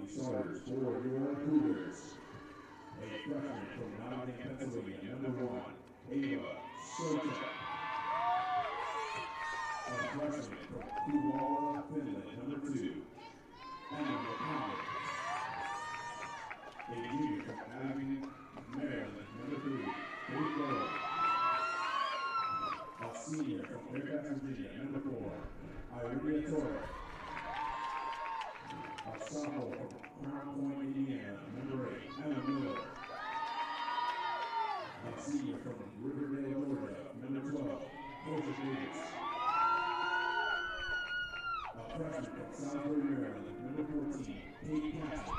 Starters for your Cougars. A freshman from Nottingham, Pennsylvania, number 1, Ava Sota. A freshman from Kuvala, Finland, number 2, Emma McConnell. A junior from Averett, Maryland, number 3, Faith Lowe. A senior from Fairfax, Virginia, number 4, Iria Torres. A sophomore from Crown Point, Indiana, number 8, Emma Miller. A senior from Riverdale, Georgia, number 12, Portia Davis. A freshman from Salisbury, Maryland, number 14, Kate Castle.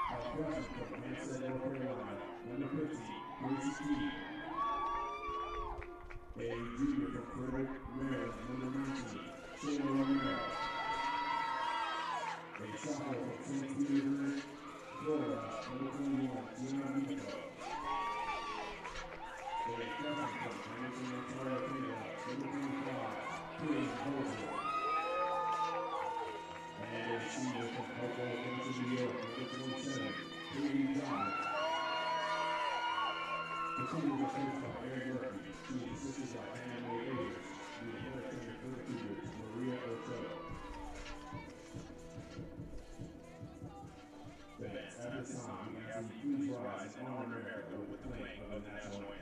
A freshman from Hampstead, North Carolina, number 15, Gracie Key. A junior from Frederick, Maryland, number 19, Shayla Romero. A sophomore from St. Petersburg, Florida, number 21, Gianna Miko. A freshman from Hamilton, Ontario, Canada, number 25, Paige Bolton. And a senior from Buffalo, New York, number 27, Katie John. The Cougars are coached by Aaron Murphy. She is assisted by Anna Mae Ayers. The head trainer for the Cougars, Maria Ochoa. Fans, at this time, we ask that you please rise and honor America with the playing of the national anthem.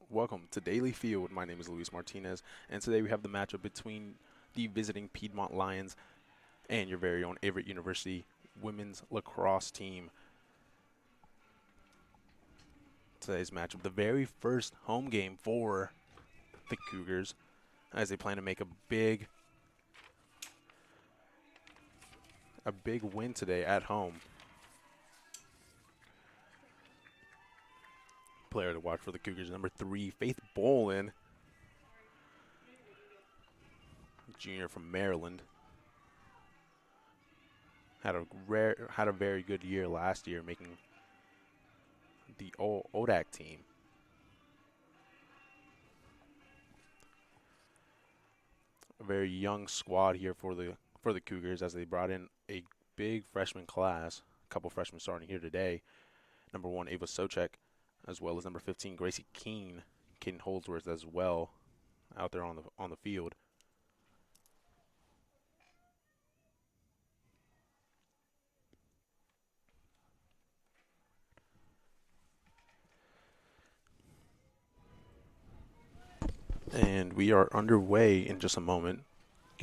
Welcome to Daily Field. My name is Luis Martinez, and today we have the matchup between the visiting Piedmont Lions and your very own Averett University women's lacrosse team. Today's matchup, the very first home game for the Cougars, as they plan to make a big win today at home. Player to watch for the Cougars, number 3, Faith Bolin, junior from Maryland. Had a very good year last year, making the ODAC team. A very young squad here for the Cougars, as they brought in a big freshman class. A couple freshmen starting here today. Number 1, Ava Socek, as well as number 15, Gracie Keene, Kaden Holdsworth as well, out there on the field. And we are underway in just a moment.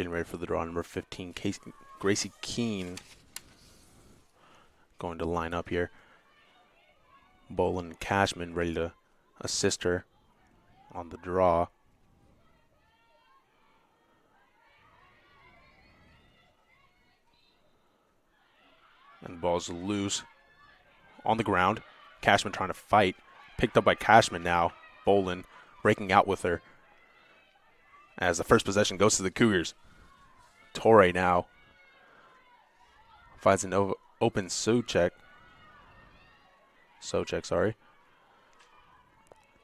Getting ready for the draw, number 15, Gracie Keene going to line up here. Bolin Cashman ready to assist her on the draw. And the ball's loose on the ground. Cashman trying to fight. Picked up by Cashman now. Bolin breaking out with her. As the first possession goes to the Cougars. Torre now finds an open Socek. Sorry.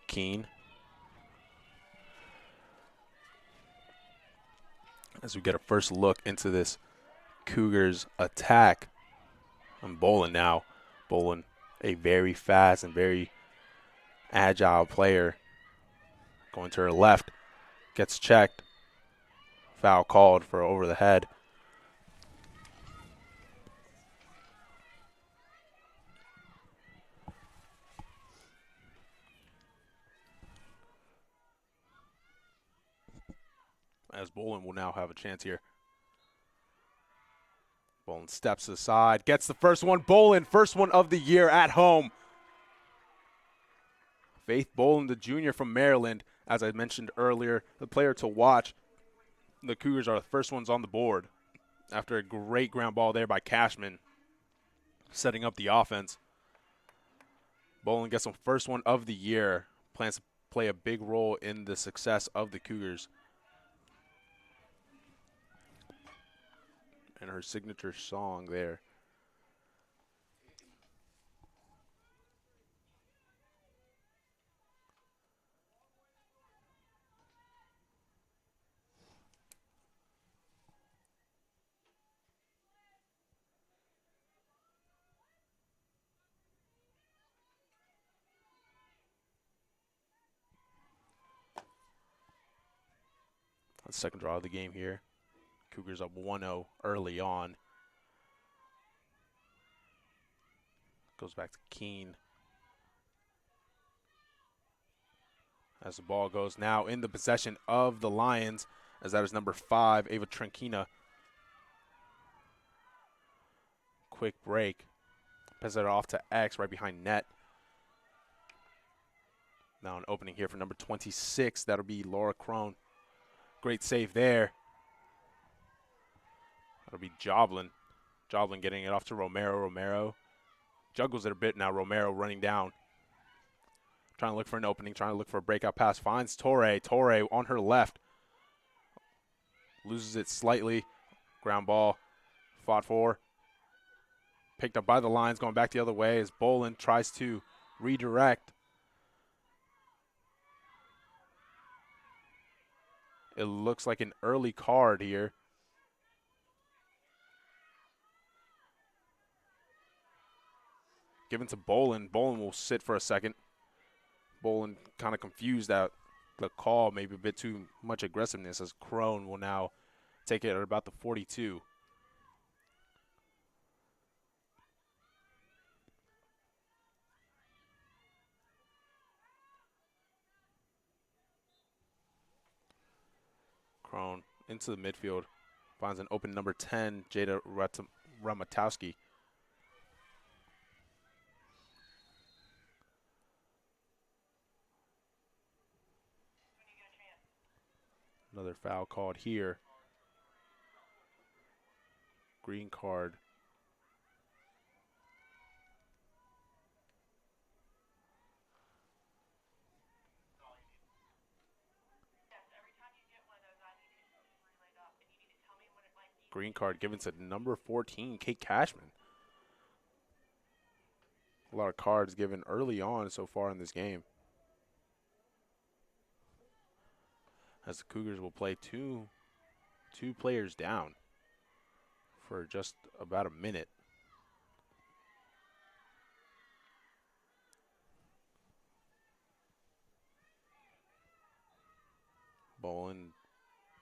Keene. As we get a first look into this Cougars attack. And Bolin now. Bolin, a very fast and very agile player. Going to her left. Gets checked. Foul called for over the head. As Bolin will now have a chance here. Bolin steps aside, gets the first one. Bolin, first one of the year at home. Faith Bolin, the junior from Maryland, as I mentioned earlier, the player to watch. The Cougars are the first ones on the board after a great ground ball there by Cashman, setting up the offense. Bolin gets some first one of the year, plans to play a big role in the success of the Cougars. And her signature song there. The second draw of the game here. Cougars up 1-0 early on. Goes back to Keene. As the ball goes now in the possession of the Lions, as that is number 5, Ava Tranquina. Quick break. Passes it off to X right behind net. Now an opening here for number 26. That'll be Laura Crone. Great save there. That'll be Joblin. Joblin getting it off to Romero. Romero juggles it a bit now. Romero running down. Trying to look for an opening, trying to look for a breakout pass. Finds Torre. Torre on her left. Loses it slightly. Ground ball. Fought for. Picked up by the Lions, going back the other way as Bolin tries to redirect. It looks like an early card here. Given to Bolin. Bolin will sit for a second. Bolin kind of confused at the call, maybe a bit too much aggressiveness, as Crone will now take it at about the 42. Crone into the midfield. Finds an open number 10, Jada Ramatowski. Another foul called here. Green card. Green card given to number 14, Kate Cashman. A lot of cards given early on so far in this game. As the Cougars will play two players down for just about a minute. Bolin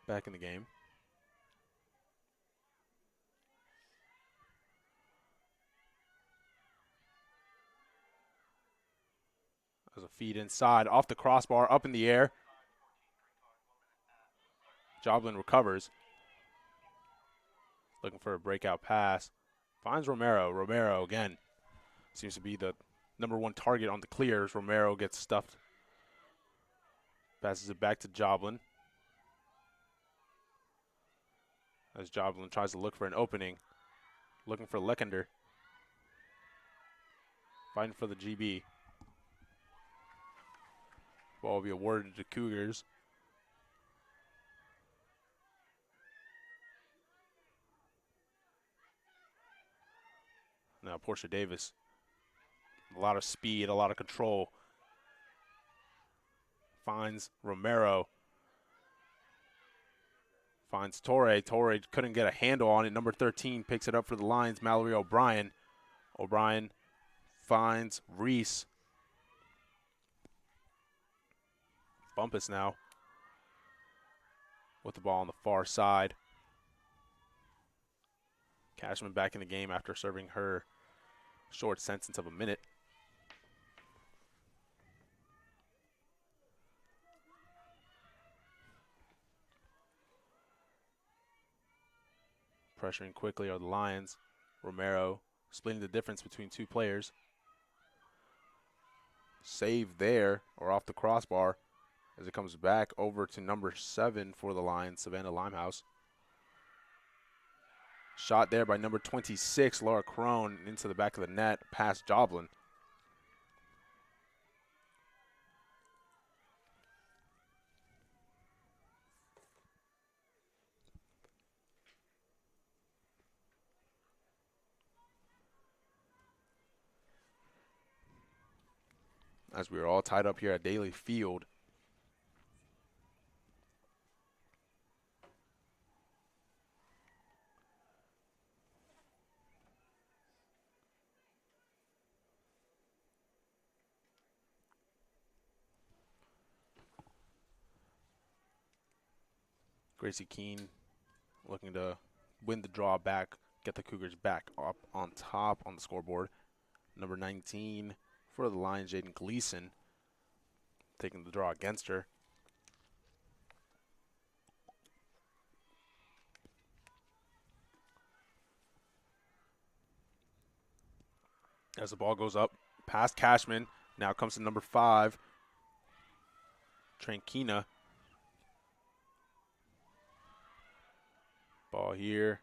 back in the game. As a feed inside, off the crossbar, up in the air. Joblin recovers. Looking for a breakout pass. Finds Romero. Romero again seems to be the #1 target on the clears. Romero gets stuffed. Passes it back to Joblin. As Joblin tries to look for an opening. Looking for Leckender. Fighting for the GB. Ball will be awarded to Cougars. Now Portia Davis. A lot of speed, a lot of control. Finds Romero. Finds Torre. Torre couldn't get a handle on it. Number 13 picks it up for the Lions, Mallory O'Brien. O'Brien finds Reese. Bumpus now with the ball on the far side. Cashman back in the game after serving her short sentence of a minute. Pressuring quickly are the Lions. Romero splitting the difference between two players. Save there, or off the crossbar, as it comes back over to number 7 for the Lions, Savannah Limehouse. Shot there by number 26, Laura Crone, into the back of the net, past Joblin. As we are all tied up here at Daly Field. Gracie Keene looking to win the draw back, get the Cougars back up on top on the scoreboard. Number 19 for the Lions, Jaden Gleason, taking the draw against her. As the ball goes up, past Cashman, now comes to number 5, Trankina. Ball here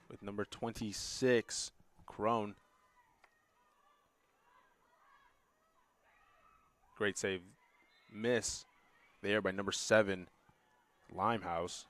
with number 26, Crone. Great save. Miss there by number 7, Limehouse.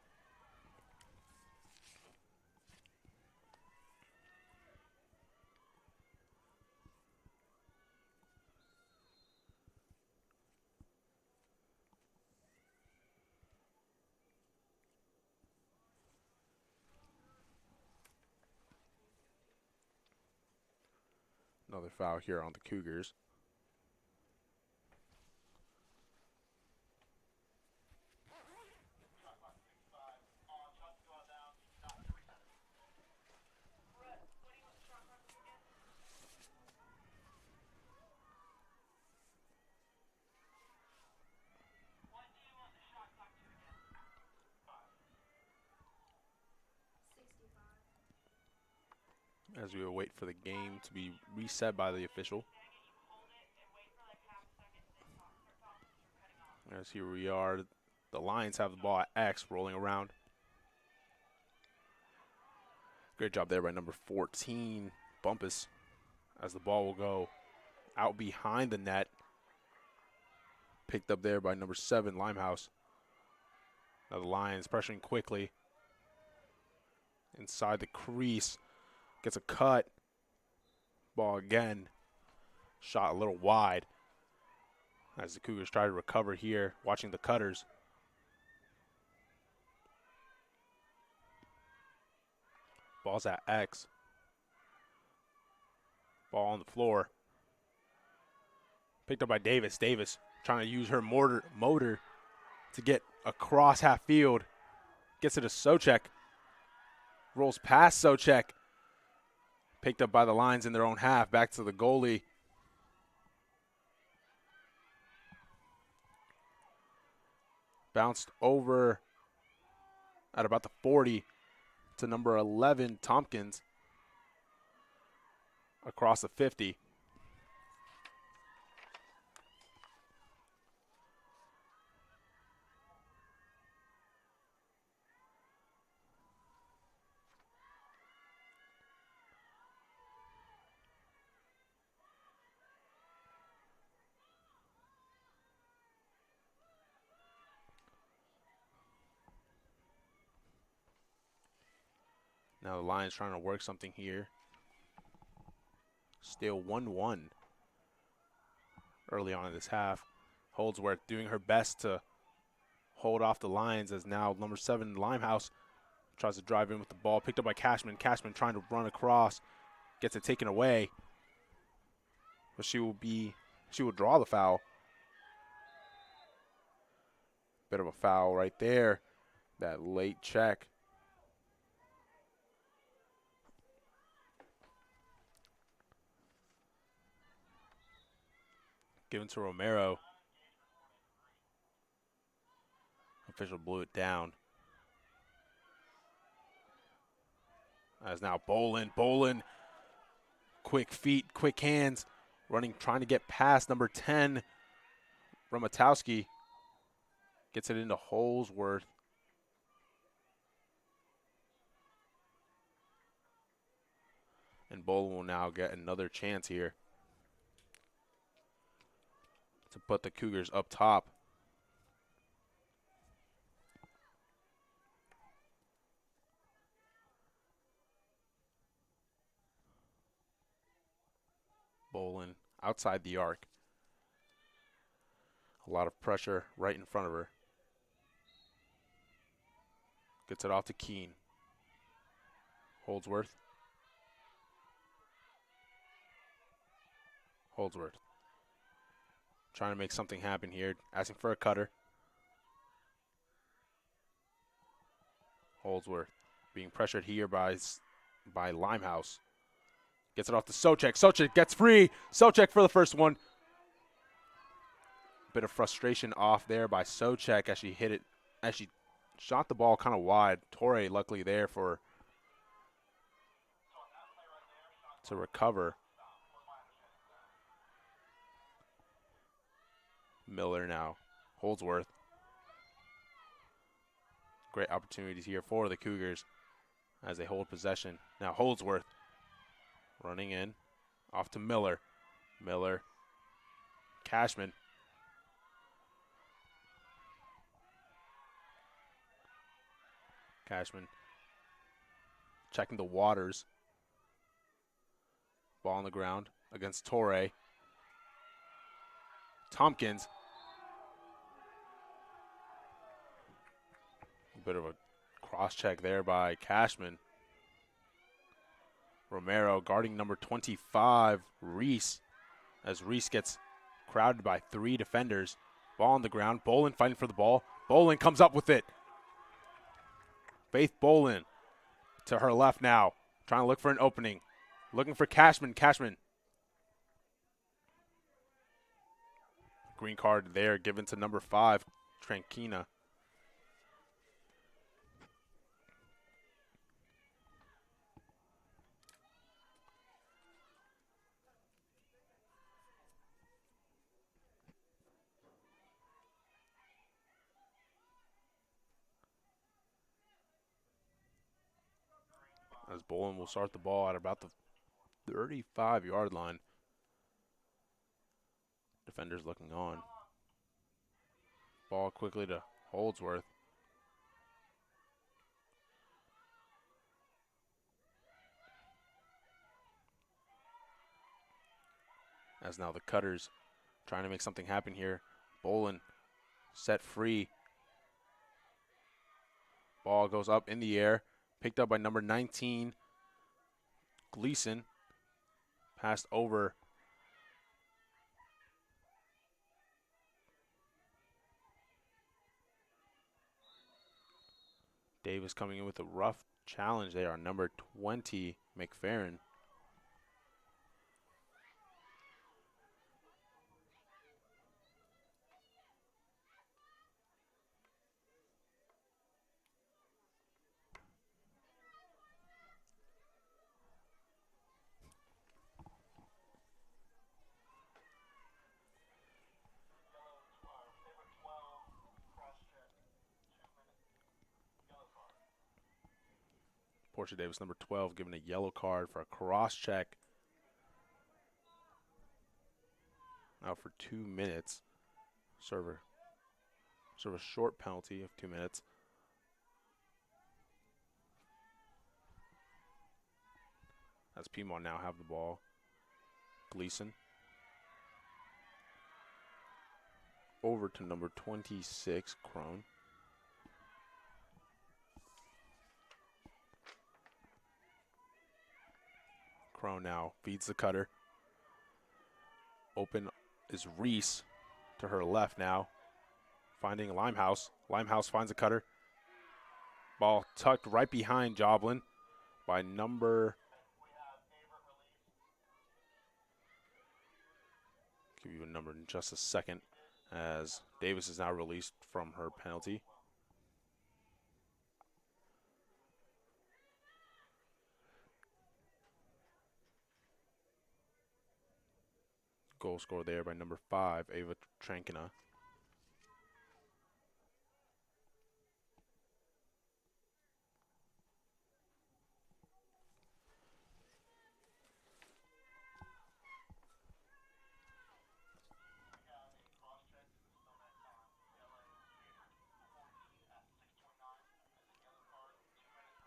Another foul here on the Cougars. As we wait for the game to be reset by the official. As here we are, the Lions have the ball at X, rolling around. Great job there by number 14, Bumpus, as the ball will go out behind the net. Picked up there by number 7, Limehouse. Now the Lions pressuring quickly. Inside the crease. Gets a cut. Ball again. Shot a little wide. As the Cougars try to recover here, watching the cutters. Ball's at X. Ball on the floor. Picked up by Davis. Davis trying to use her motor to get across half field. Gets it to Socek. Rolls past Socek. Picked up by the Lions in their own half. Back to the goalie. Bounced over at about the 40. to number 11, Tompkins, across the 50. Now the Lions trying to work something here. Still 1-1 early on in this half. Holdsworth doing her best to hold off the Lions as now number 7, Limehouse, tries to drive in with the ball. Picked up by Cashman. Cashman trying to run across. Gets it taken away. But she will draw the foul. Bit of a foul right there. That late check. Given to Romero. Official blew it down. As now Bolin. Quick feet, quick hands. Running, trying to get past number 10, Romatowski. Gets it into Holsworth. And Bolin will now get another chance here to put the Cougars up top. Bolin outside the arc. A lot of pressure right in front of her. Gets it off to Keene. Holdsworth. Trying to make something happen here. Asking for a cutter. Holdsworth being pressured here by Limehouse. Gets it off to Socek. Socek gets free. Socek for the first one. Bit of frustration off there by Socek as she hit it, as she shot the ball kind of wide. Torre luckily there to recover. Miller now. Holdsworth. Great opportunities here for the Cougars as they hold possession. Now Holdsworth running in. Off to Miller. Cashman. Checking the waters. Ball on the ground against Torre. Tompkins. A bit of a cross check there by Cashman. Romero guarding number 25, Reese, as Reese gets crowded by 3 defenders. Ball on the ground. Bolin fighting for the ball. Bolin comes up with it. Faith Bolin to her left now, trying to look for an opening. Looking for Cashman. Green card there given to number 5, Tranquina. As Bolin will start the ball at about the 35-yard line. Defenders looking on. Ball quickly to Holdsworth. As now the Cutters trying to make something happen here. Bolin set free. Ball goes up in the air. Picked up by number 19, Gleason. Passed over. Davis coming in with a rough challenge there on number 20, McFerrin. Portia Davis, number 12, given a yellow card for a cross check. Now for 2 minutes. Serve a short penalty of 2 minutes. As Piedmont now have the ball. Gleason. Over to number 26, Crone. Crone now feeds the cutter. Open is Reese to her left now. Finding Limehouse. Limehouse finds a cutter. Ball tucked right behind Joblin by number. Give you a number in just a second as Davis is now released from her penalty. Goal scored there by number 5, Ava Trankina.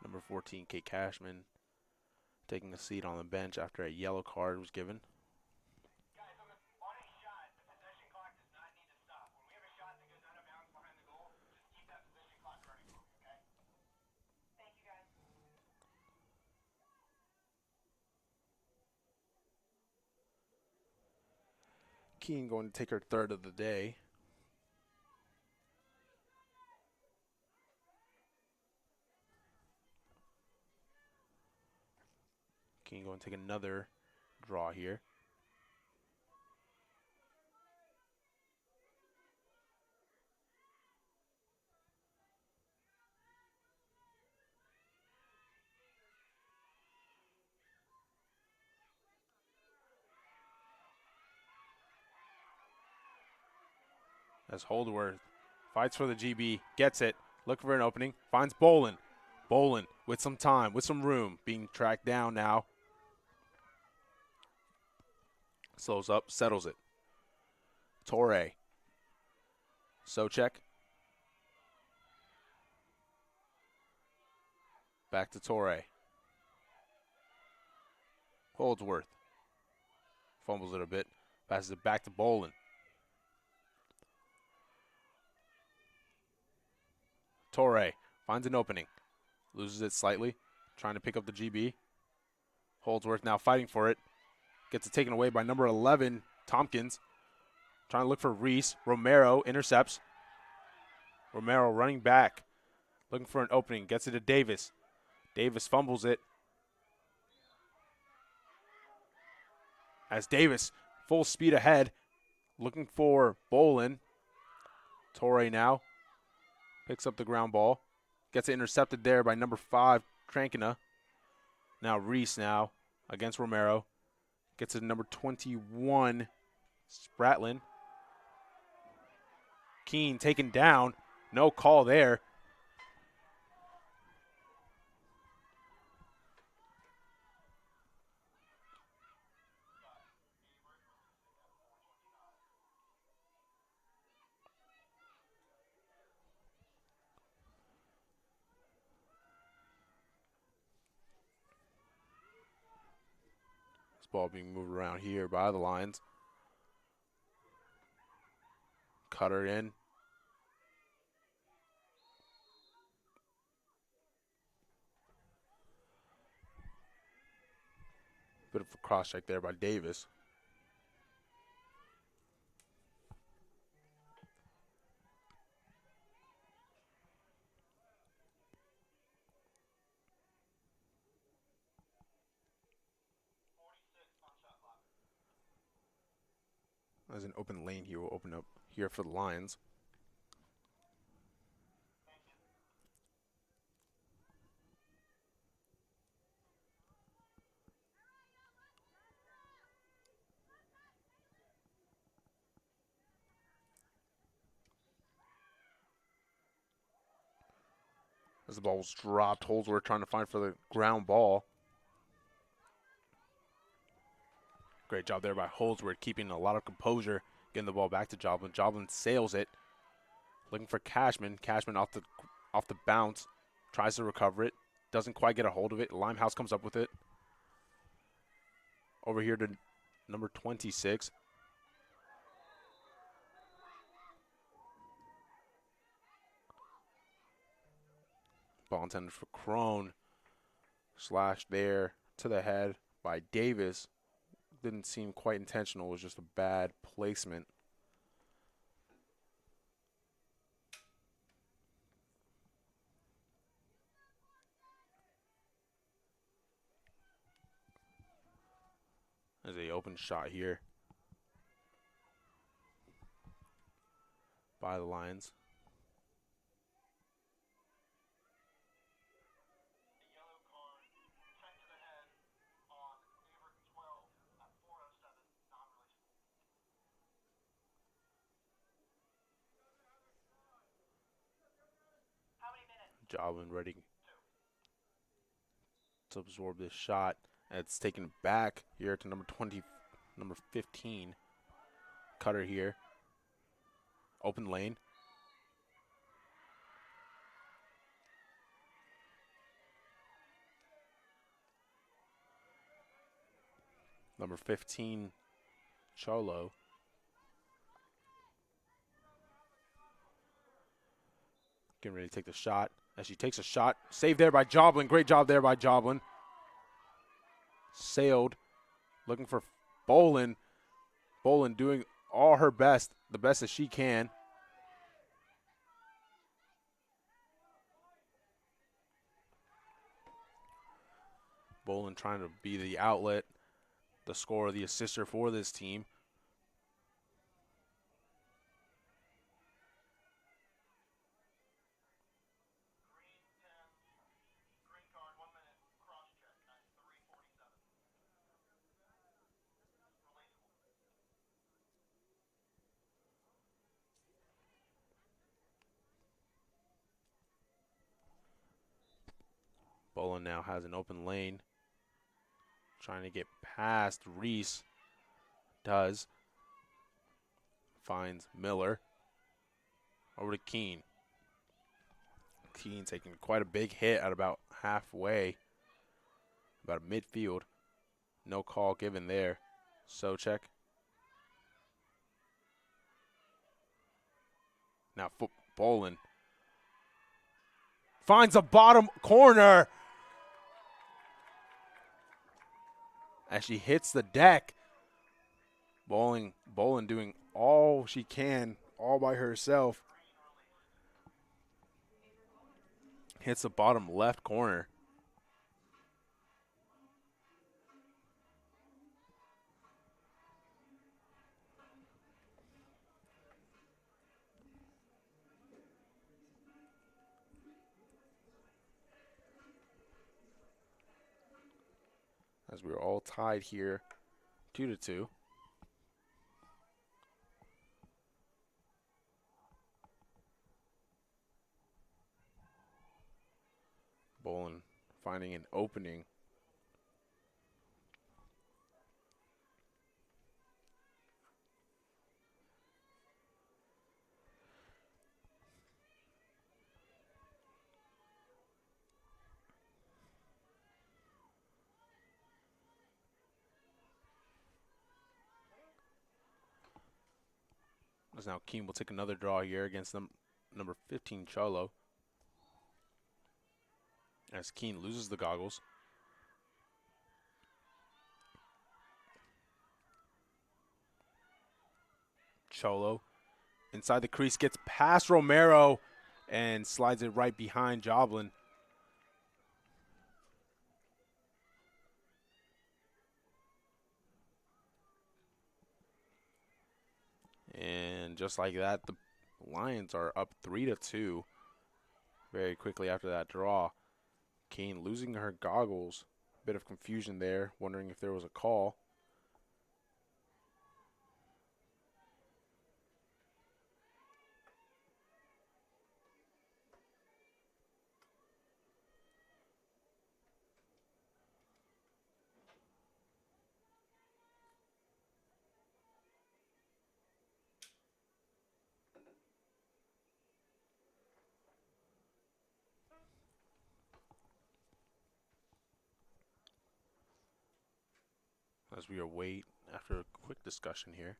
Number 14, Kate Cashman, taking a seat on the bench after a yellow card was given. Keene going to take her third of the day. Keene going to take another draw here. As Holdworth fights for the GB, gets it, looking for an opening, finds Bolin. Bolin with some time, with some room, being tracked down now. Slows up, settles it. Torre. Socek. Back to Torre. Holdsworth. Fumbles it a bit, passes it back to Bolin. Torre finds an opening, loses it slightly, trying to pick up the GB. Holdsworth now fighting for it. Gets it taken away by number 11, Tompkins. Trying to look for Reese. Romero intercepts. Romero running back, looking for an opening. Gets it to Davis. Davis fumbles it. As Davis, full speed ahead, looking for Bolin. Torre now picks up the ground ball. Gets it intercepted there by number 5, Trankina. Now Reese now against Romero. Gets it to number 21, Spratlin. Keene taken down. No call there. Ball being moved around here by the lines. Cutter in. Bit of a cross check there by Davis. There's an open lane here. Will open up here for the Lions. As the ball was dropped, Holsworth trying to find for the ground ball. Great job there by Holsworth, keeping a lot of composure, getting the ball back to Joblin. Joblin sails it, looking for Cashman. Cashman off the bounce, tries to recover it, doesn't quite get a hold of it. Limehouse comes up with it. Over here to number 26. Ball intended for Crone. Slash there to the head by Davis. Didn't seem quite intentional. It was just a bad placement. There's an open shot here by the Lions. Joblin ready to absorb this shot. And it's taken back here to number 15. Cutter here. Open lane. Number 15, Cholo. Getting ready to take the shot. As she takes a shot, saved there by Joblin. Great job there by Joblin. Sailed, looking for Bolin. Bolin doing all her best, the best that she can. Bolin trying to be the outlet, the scorer, the assister for this team. Bolin now has an open lane. Trying to get past Reese. Does. Finds Miller. Over to Keene. Keene taking quite a big hit at about halfway. About midfield. No call given there. Socek. Now Bolin. Finds the bottom corner. As she hits the deck. Bolin doing all she can, all by herself. Hits the bottom left corner. As we were all tied here, 2-2. Bolin finding an opening. As now Keene will take another draw here against number 15, Cholo. As Keene loses the goggles. Cholo inside the crease, gets past Romero and slides it right behind Joblin. And just like that, the Lions are up 3-2 very quickly after that draw. Keene losing her goggles. Bit of confusion there, wondering if there was a call. as we await after a quick discussion here.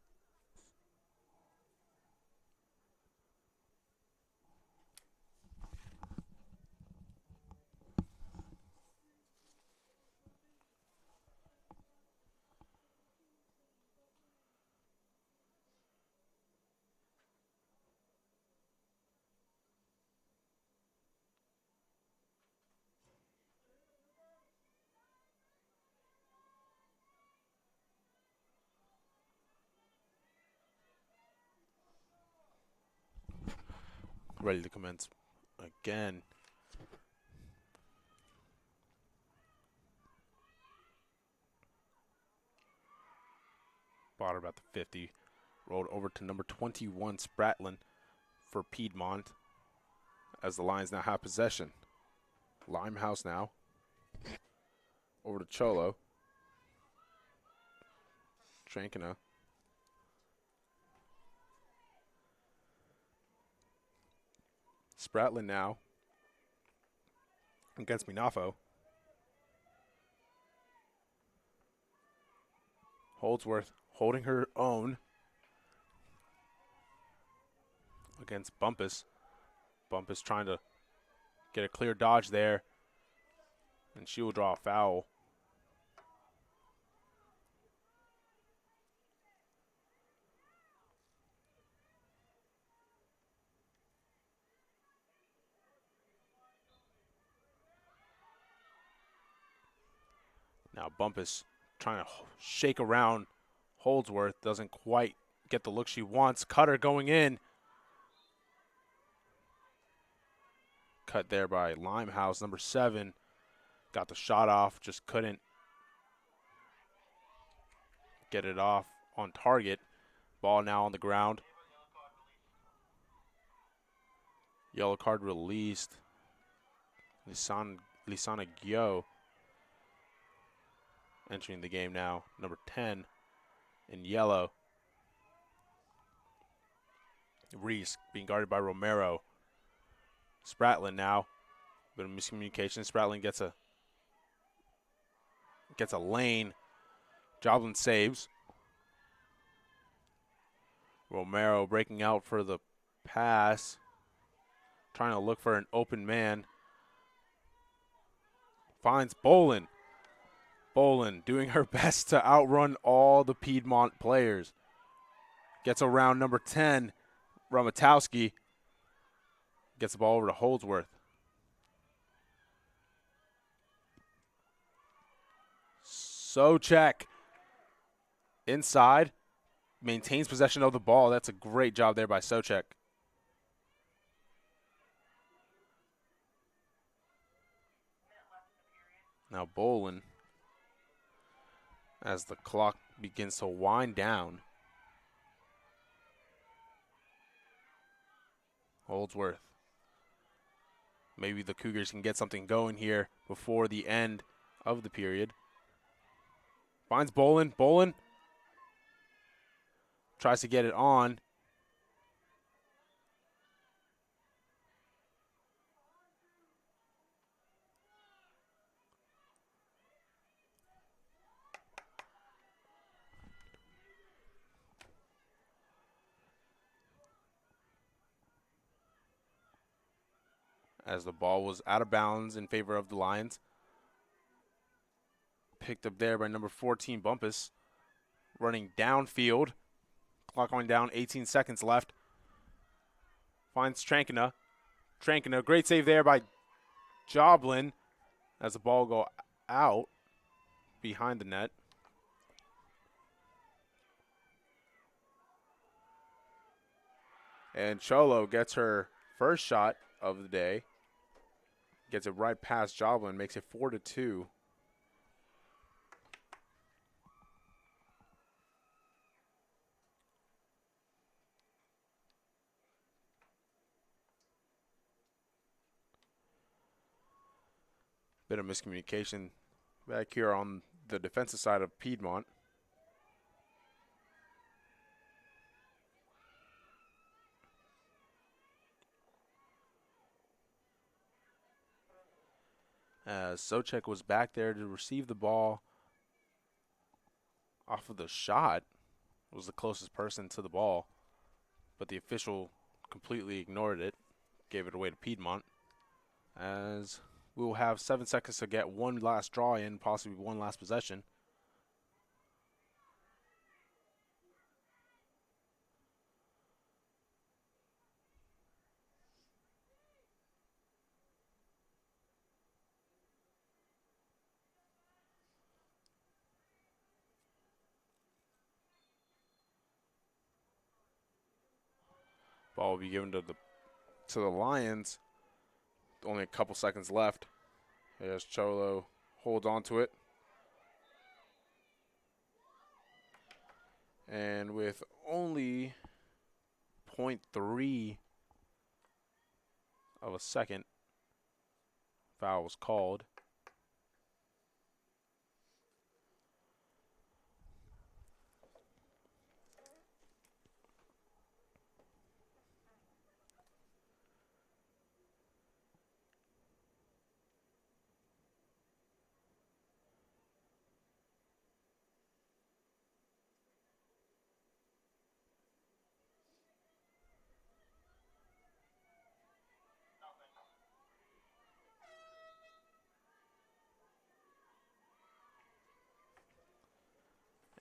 Ready to commence again. Bought about the 50. Rolled over to number 21, Spratlin, for Piedmont, as the Lions now have possession. Limehouse now. Over to Cholo. Trankina. Spratlin now against Minafo. Holdsworth holding her own against Bumpus. Bumpus trying to get a clear dodge there, and she will draw a foul. Now Bumpus trying to shake around Holdsworth. Doesn't quite get the look she wants. Cutter going in. Cut there by Limehouse, number 7. Got the shot off, just couldn't get it off on target. Ball now on the ground. Yellow card released. Lisana Gyo entering the game now, number 10 in yellow. Reese being guarded by Romero. Spratlin now. Bit of miscommunication. Spratlin gets a lane. Joblin saves. Romero breaking out for the pass. Trying to look for an open man. Finds Bolin. Bolin doing her best to outrun all the Piedmont players. Gets around number 10, Ramatowski. Gets the ball over to Holdsworth. Socek inside. Maintains possession of the ball. That's a great job there by Socek. Now Bolin, as the clock begins to wind down. Holdsworth. Maybe the Cougars can get something going here before the end of the period. Finds Bolin. Bolin tries to get it on. As the ball was out of bounds in favor of the Lions. Picked up there by number 14, Bumpus. Running downfield. Clock going down, 18 seconds left. Finds Trankina. Trankina, great save there by Joblin as the ball go out behind the net. And Cholo gets her first shot of the day. Gets it right past Joblin, makes it 4-2. Bit of miscommunication back here on the defensive side of Piedmont. As Socek was back there to receive the ball. off of the shot was the closest person to the ball, but the official completely ignored it, gave it away to Piedmont, as we will have 7 seconds to get one last draw in, possibly one last possession. Ball will be given to the Lions. Only a couple seconds left. As Cholo holds on to it. And with only 0.3 of a second, foul was called.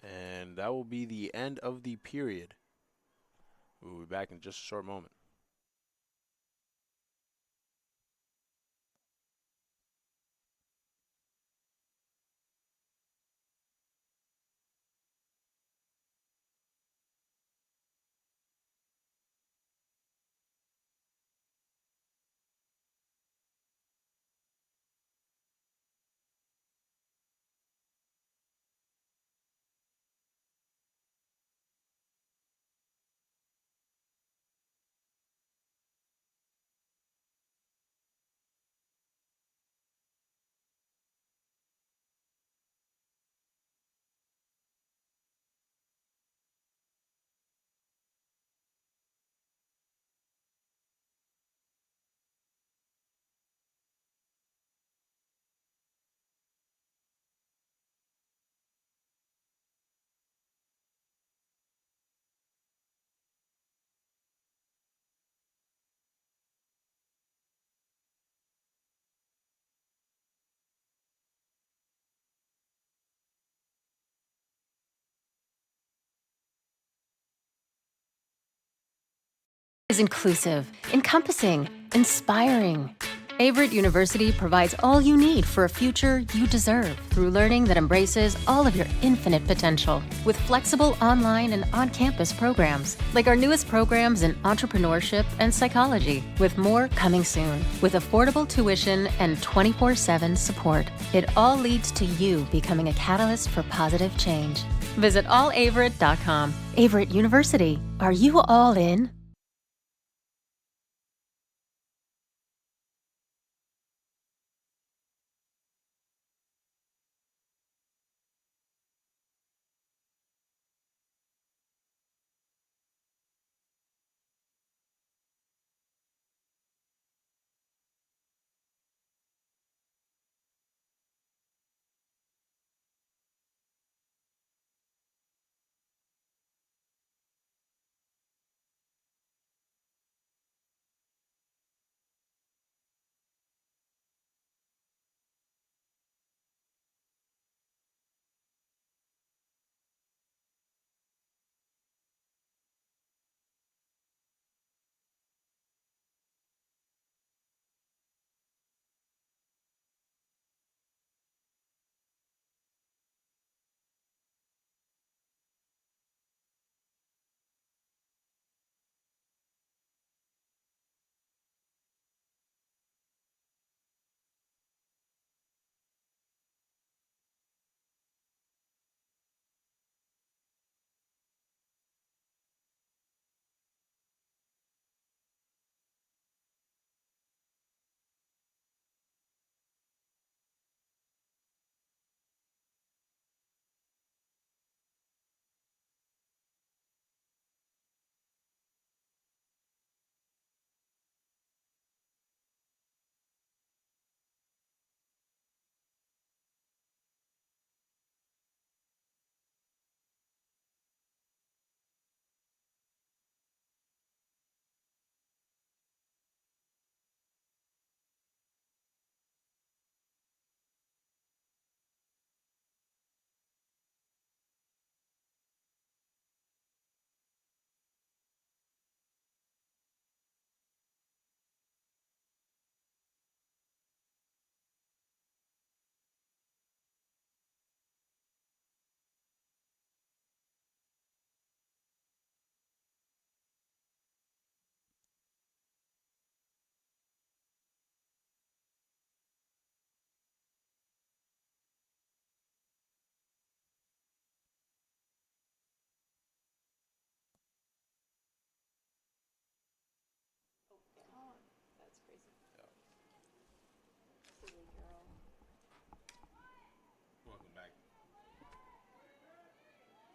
And that will be the end of the period. We'll be back in just a short moment. Is inclusive, encompassing, inspiring. Averett University provides all you need for a future you deserve through learning that embraces all of your infinite potential with flexible online and on-campus programs, like our newest programs in entrepreneurship and psychology, with more coming soon. With affordable tuition and 24/7 support, it all leads to you becoming a catalyst for positive change. Visit allaverett.com. Averett University. Are you all in? Welcome back.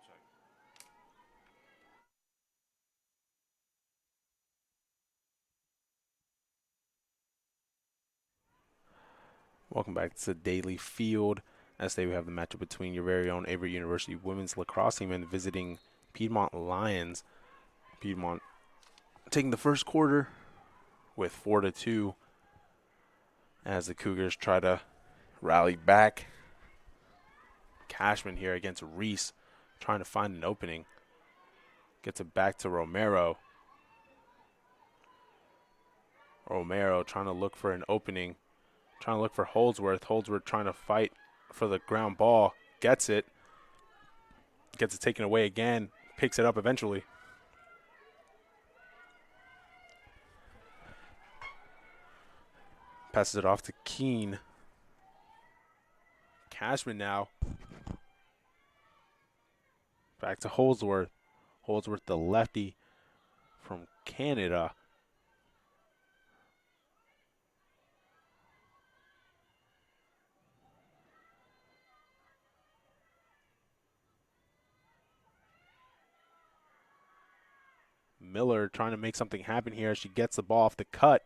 Sorry. Welcome back to Daily Field. As today we have the matchup between your very own Averett University women's lacrosse team and visiting Piedmont Lions. Piedmont taking the first quarter with 4-2 as the Cougars try to rally back. Cashman here against Reese, trying to find an opening. Gets it back to Romero. Romero trying to look for an opening. Trying to look for Holdsworth. Holdsworth trying to fight for the ground ball. Gets it. Gets it taken away again. Picks it up eventually. Passes it off to Keene. Cashman now. Back to Holdsworth. Holdsworth, the lefty from Canada. Miller trying to make something happen here. She gets the ball off the cut.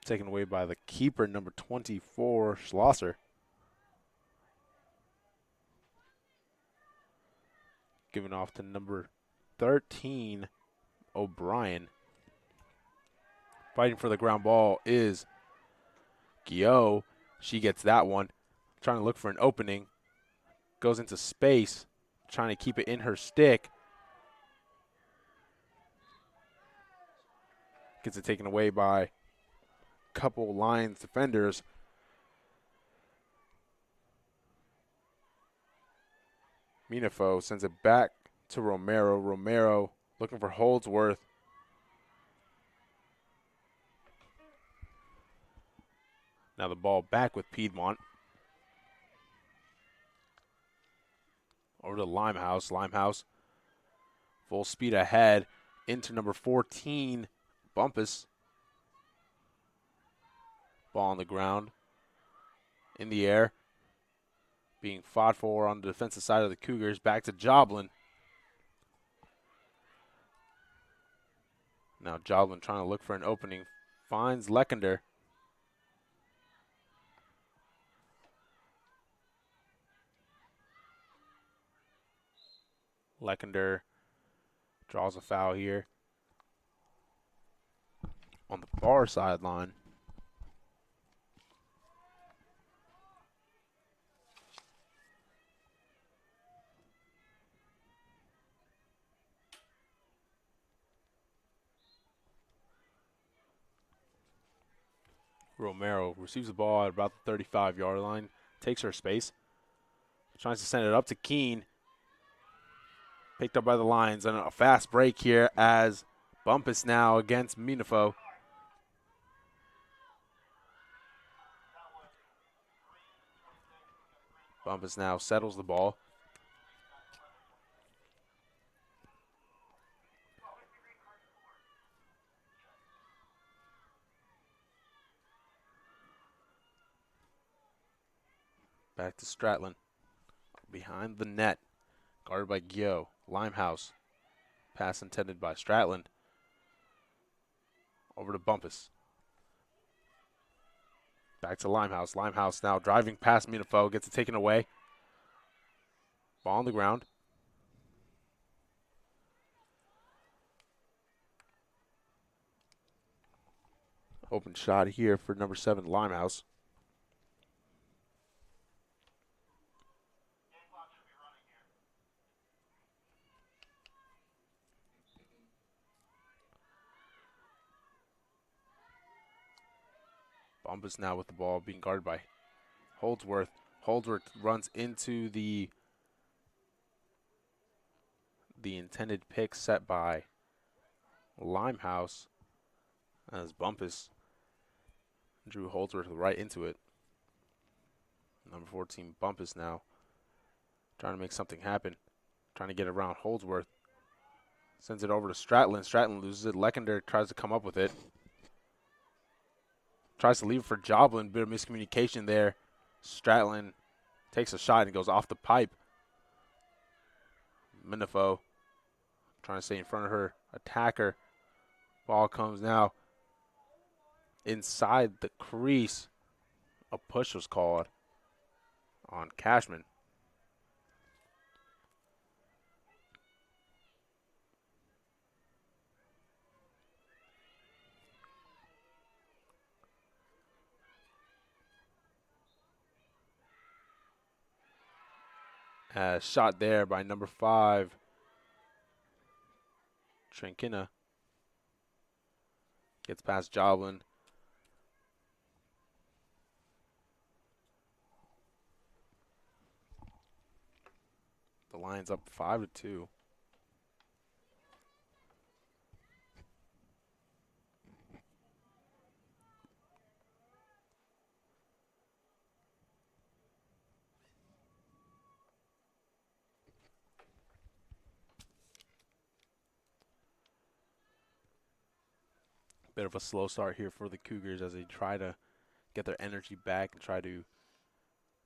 Taken away by the keeper, number 24, Schlosser. Given off to number 13, O'Brien. Fighting for the ground ball is Guillot. She gets that one. Trying to look for an opening. Goes into space. Trying to keep it in her stick. Gets it taken away by a couple Lions defenders. Minafo sends it back to Romero. Romero looking for Holdsworth. Now the ball back with Piedmont. Over to Limehouse. Limehouse full speed ahead into number 14, Bumpus. Ball on the ground. In the air. Being fought for on the defensive side of the Cougars. Back to Joblin. Now Joblin trying to look for an opening. Finds Leckender. Leckender draws a foul here on the far sideline. Romero receives the ball at about the 35-yard line, takes her space, tries to send it up to Keene. Picked up by the Lions, and a fast break here as Bumpus now against Minafo. Bumpus now settles the ball. Back to Stratland. Behind the net. Guarded by Guillot. Limehouse. Pass intended by Stratland. Over to Bumpus. Back to Limehouse. Limehouse now driving past Minafo. Gets it taken away. Ball on the ground. Open shot here for number 7, Limehouse. Bumpus now with the ball being guarded by Holdsworth. Holdsworth runs into the intended pick set by Limehouse as Bumpus drew Holdsworth right into it. Number 14, Bumpus now trying to make something happen. Trying to get around Holdsworth. Sends it over to Stratland. Stratland loses it. Leckender tries to come up with it. Tries to leave it for Joblin. Bit of miscommunication there. Stratland takes a shot and goes off the pipe. Minifo trying to stay in front of her attacker. Ball comes now inside the crease. A push was called on Cashman. Shot there by number 5, Trankina. Gets past Joblin. The Lions up 5-2. Bit of a slow start here for the Cougars as they try to get their energy back and try to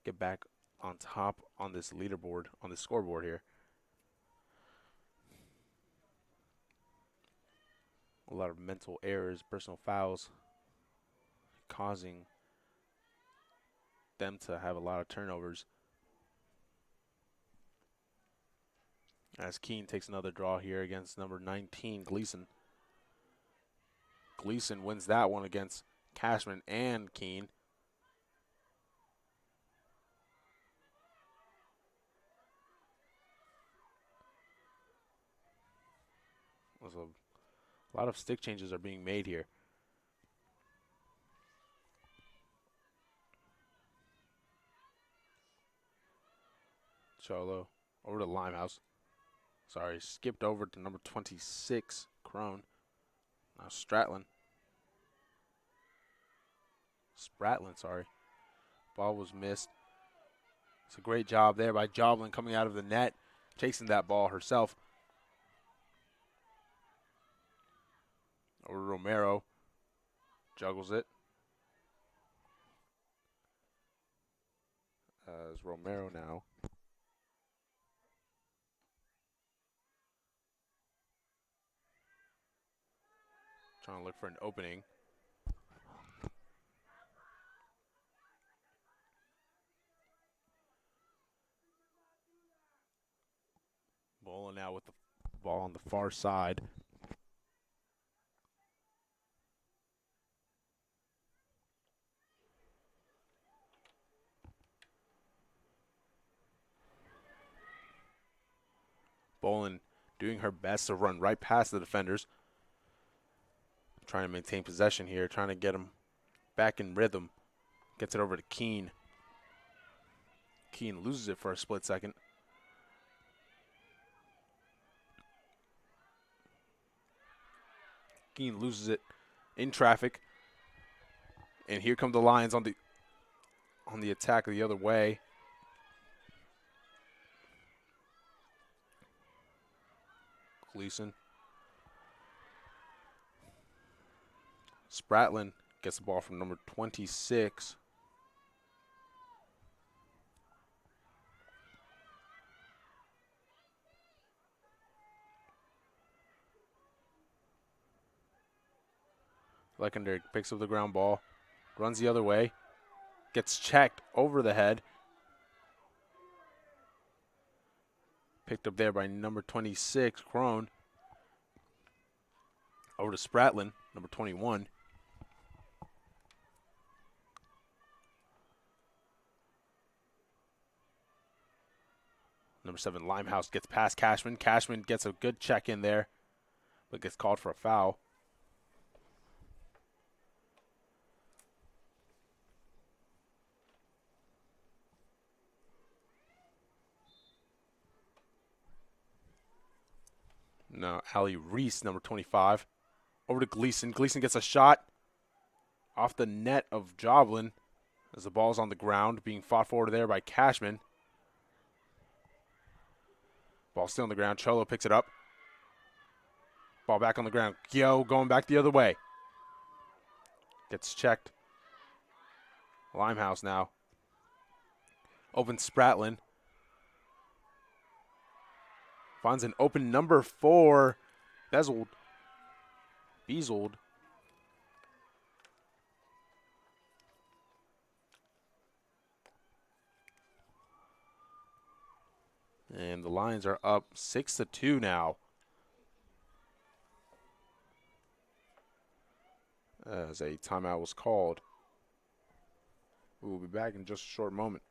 get back on top on this leaderboard, on the scoreboard here. A lot of mental errors, personal fouls, causing them to have a lot of turnovers. As Keene takes another draw here against number 19, Gleason. Gleason wins that one against Cashman and Keene. A lot of stick changes are being made here. Cholo over to Limehouse. Sorry, skipped over to number 26, Crone. Now Spratland, sorry. Ball was missed. It's a great job there by Joblin coming out of the net, chasing that ball herself. Over to Romero. Juggles it. As Romero now. Trying to look for an opening. Bowling now with the ball on the far side. Bolin doing her best to run right past the defenders. Trying to maintain possession here, trying to get him back in rhythm. Gets it over to Keene. Keene loses it for a split second. Keene loses it in traffic. And here come the Lions on the attack the other way. Gleason. Spratland gets the ball from number 26. Leckender picks up the ground ball, runs the other way, gets checked over the head. Picked up there by number 26, Crone. Over to Spratland, number 21. Number 7, Limehouse gets past Cashman. Cashman gets a good check in there, but gets called for a foul. Now, Allie Reese, number 25. Over to Gleason. Gleason gets a shot off the net of Joblin as the ball's on the ground, being fought forward there by Cashman. Ball still on the ground. Cholo picks it up. Ball back on the ground. Gio going back the other way. Gets checked Limehouse now. Open Spratlin. Finds an open number 4. Bezold. And the Lions are up 6-2 now. As a timeout was called. We will be back in just a short moment.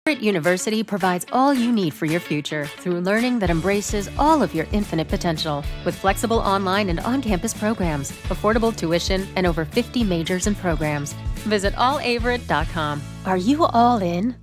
Averett University provides all you need for your future through learning that embraces all of your infinite potential. With flexible online and on-campus programs, affordable tuition, and over 50 majors and programs. Visit allaverett.com. Are you all in?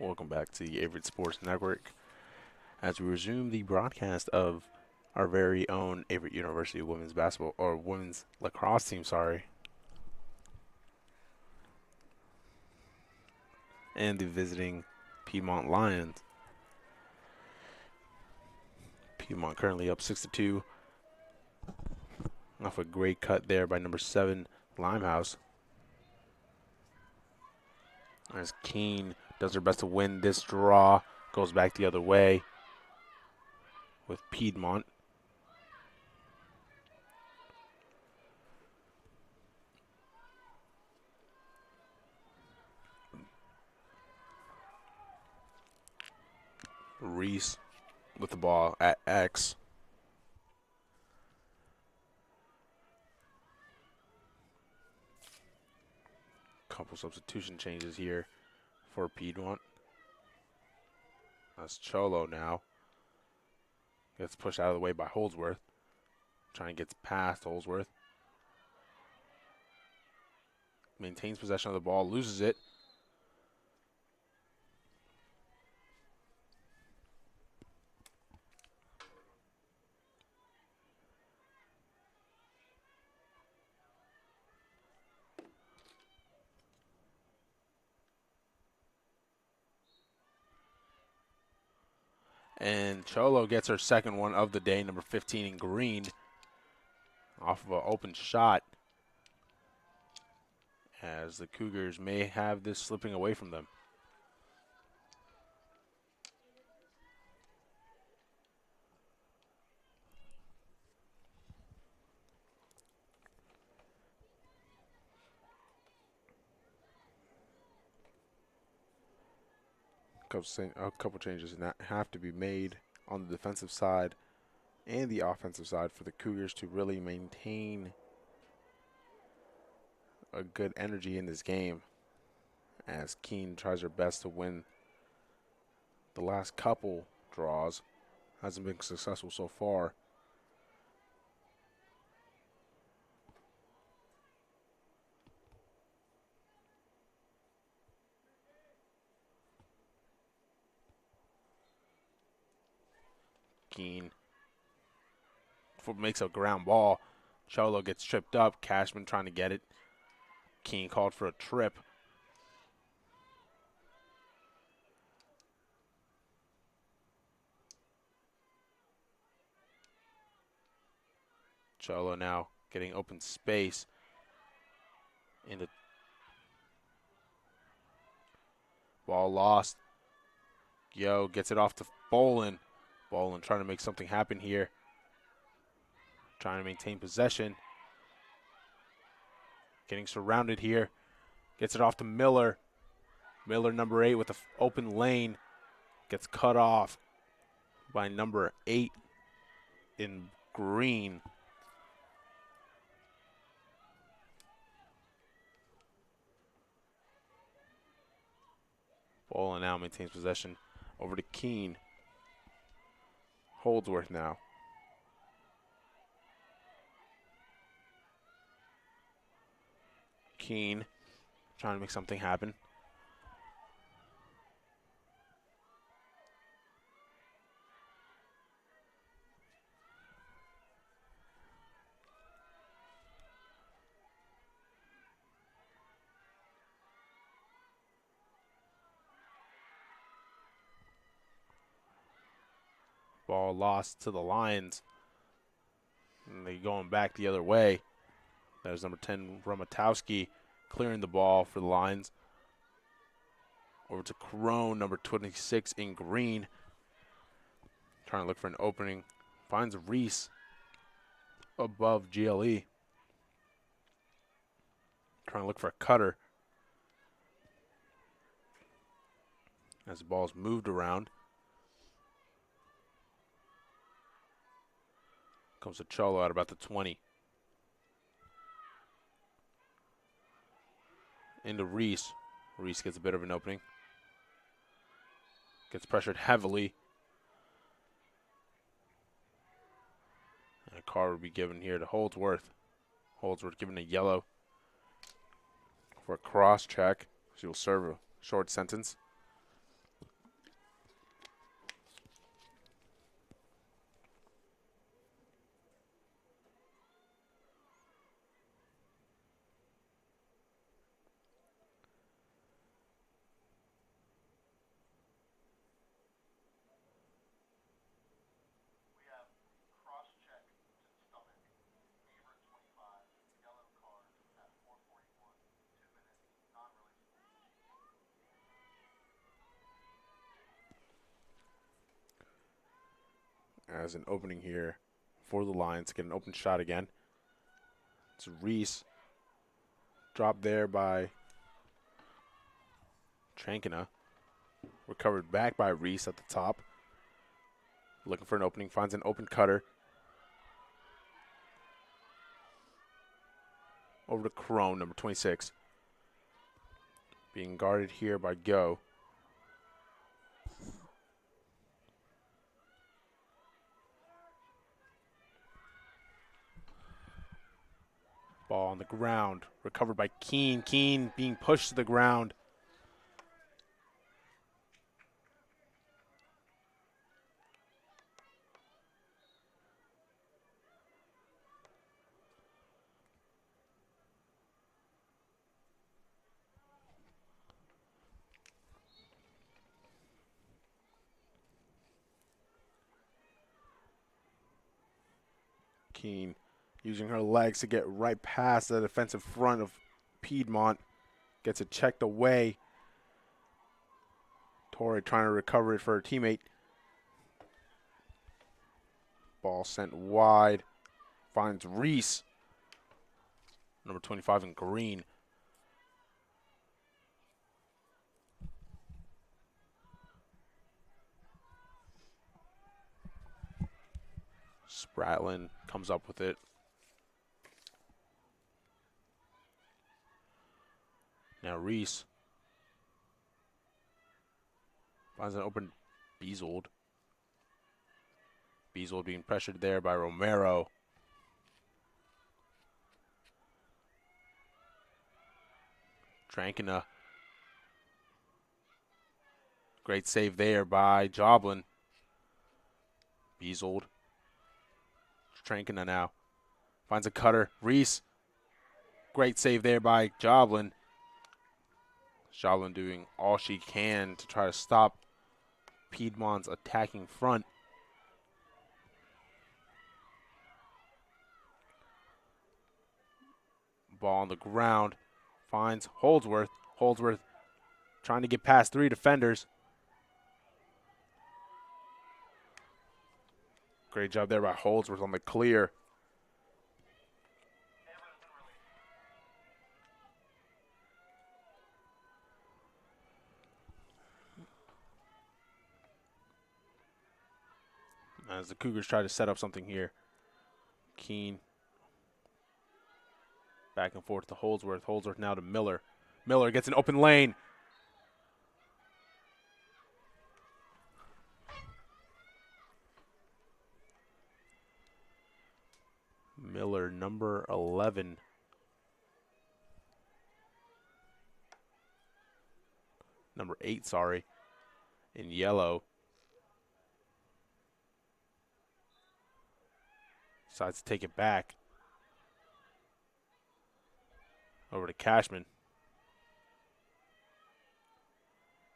Welcome back to the Averett Sports Network as we resume the broadcast of our very own Averett University women's basketball or women's lacrosse team, and the visiting Piedmont Lions. Piedmont currently up 6-2 off a great cut there by number 7 Limehouse. As Keene does her best to win this draw, goes back the other way with Piedmont. Reese with the ball at X. Couple substitution changes here for Piedmont. That's Cholo now. Gets pushed out of the way by Holdsworth. Trying to get past Holdsworth. Maintains possession of the ball, loses it. And Cholo gets her second one of the day, number 15 in green, off of an open shot, as the Cougars may have this slipping away from them. A couple changes have to be made on the defensive side and the offensive side for the Cougars to really maintain a good energy in this game, as Keene tries her best to win the last couple draws. Hasn't been successful so far. Keene makes a ground ball. Cholo gets tripped up. Cashman trying to get it. Keene called for a trip. Cholo now getting open space. Into ball lost. Yo gets it off to Bolin. Bolin trying to make something happen here. Trying to maintain possession. Getting surrounded here. Gets it off to Miller. Miller, number 8, with an open lane. Gets cut off by number 8 in green. Bolin now maintains possession over to Keene. Holdsworth now. Keene trying to make something happen. Ball lost to the Lions. And they going back the other way. There's number 10, Romatowski, clearing the ball for the Lions. Over to Crone, number 26 in green. Trying to look for an opening. Finds Reese above GLE. Trying to look for a cutter. As the ball's moved around. Comes to Cholo at about the 20. Into Reese. Reese gets a bit of an opening. Gets pressured heavily. And a card will be given here to Holdsworth. Holdsworth given a yellow for a cross check. She will serve a short sentence. As an opening here for the Lions to get an open shot again. It's Reese. Dropped there by Trankina. Recovered back by Reese at the top. Looking for an opening. Finds an open cutter. Over to Crone, number 26. Being guarded here by Go. Ball on the ground, recovered by Keene. Keene being pushed to the ground. Keene using her legs to get right past the defensive front of Piedmont. Gets it checked away. Torrey trying to recover it for her teammate. Ball sent wide. Finds Reese. Number 25 in green. Spratlin comes up with it. Now Reese finds an open Beazold. Beazold being pressured there by Romero. Trankina. Great save there by Joblin. Beazold. Trankina now. Finds a cutter. Reese. Great save there by Joblin. Joblin doing all she can to try to stop Piedmont's attacking front. Ball on the ground. Finds Holdsworth. Holdsworth trying to get past 3 defenders. Great job there by Holdsworth on the clear. As the Cougars try to set up something here. Keene. Back and forth to Holdsworth. Holdsworth now to Miller. Miller gets an open lane. Miller, number 11. Number 8, sorry, in yellow. Decides to take it back. Over to Cashman.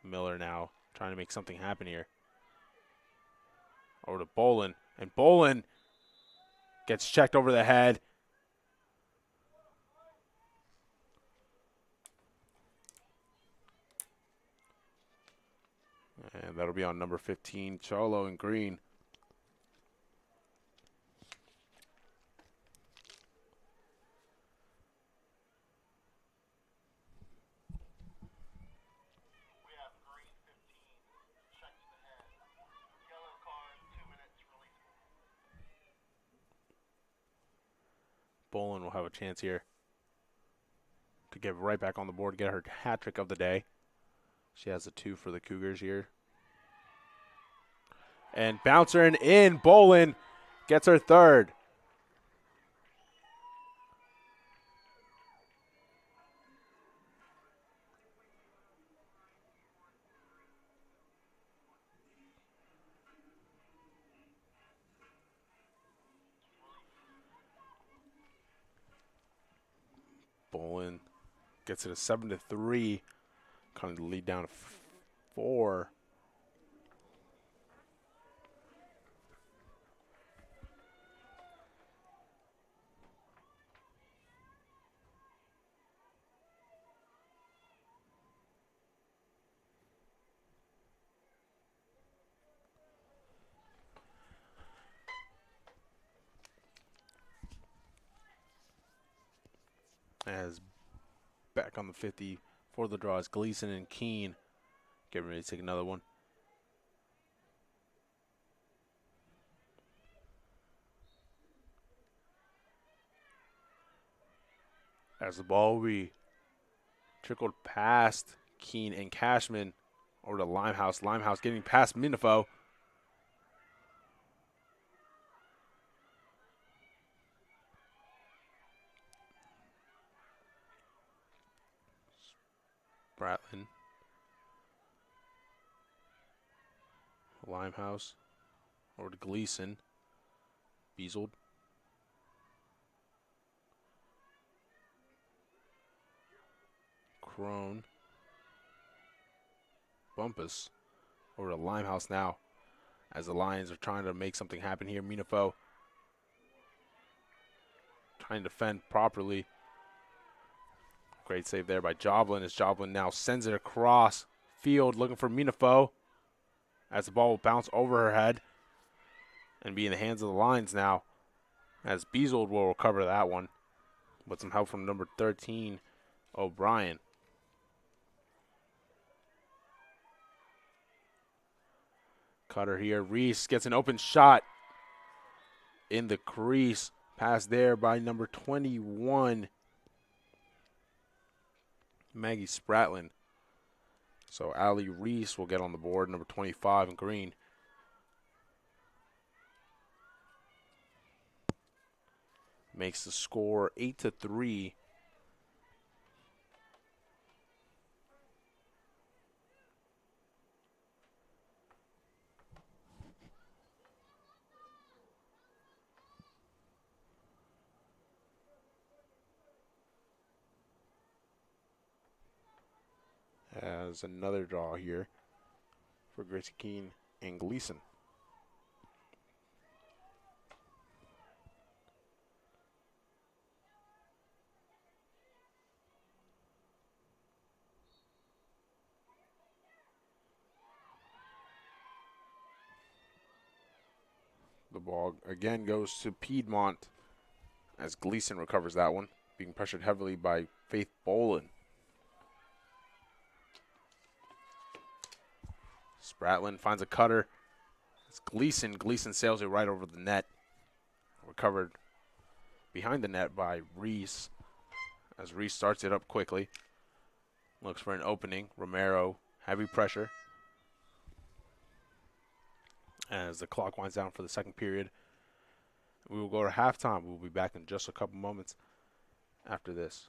Miller now trying to make something happen here. Over to Bolin. And Bolin gets checked over the head. And that'll be on number 15, Cholo in green. Bolin will have a chance here to get right back on the board, get her hat trick of the day. She has a 2 for the Cougars here. And bouncer and in, Bolin gets her 3rd. Bolin gets it a 7-3, kind of the lead down to 4. As back on the 50 for the draws, Gleason and Keene getting ready to take another one. As the ball will be trickled past Keene and Cashman over to Limehouse. Limehouse getting past Minifo. Spratlin. Limehouse over to Gleason. Beazold. Crone. Bumpus over to Limehouse now as the Lions are trying to make something happen here. Minifo trying to defend properly. Great save there by Joblin as Joblin now sends it across field looking for Minifo as the ball will bounce over her head and be in the hands of the Lions now as Beazold will recover that one with some help from number 13, O'Brien. Cutter here. Reese gets an open shot. in the crease. Pass there by number 21, Maggie Spratlin. So Allie Reese will get on the board, number 25 in green. Makes the score 8-3. As another draw here for Gracie Keene and Gleason. The ball again goes to Piedmont as Gleason recovers that one, being pressured heavily by Faith Bolin. Spratlin finds a cutter. It's Gleason. Gleason sails it right over the net. Recovered behind the net by Reese as Reese starts it up quickly. Looks for an opening. Romero, heavy pressure. As the clock winds down for the second period, we will go to halftime. We'll be back in just a couple moments after this.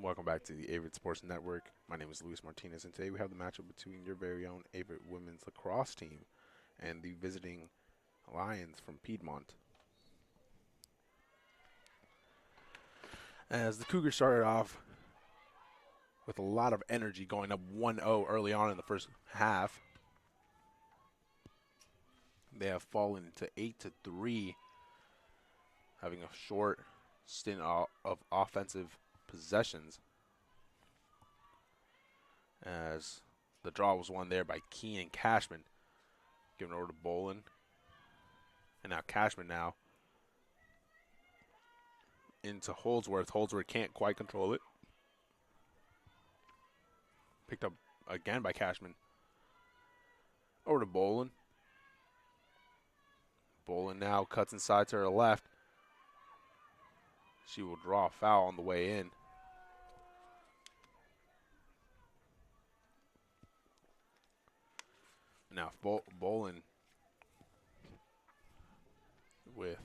Welcome back to the Averett Sports Network. My name is Luis Martinez, and today we have the matchup between your very own Averett women's lacrosse team and the visiting Lions from Piedmont. As the Cougars started off with a lot of energy, going up 1-0 early on in the first half, they have fallen to 8-3, having a short stint of offensive possessions, as the draw was won there by Keenan Cashman, given over to Bolin, and now Cashman now into Holdsworth. Holdsworth can't quite control it. Picked up again by Cashman. Over to Bolin. Bolin now cuts inside to her left. She will draw a foul on the way in. Now Bolin with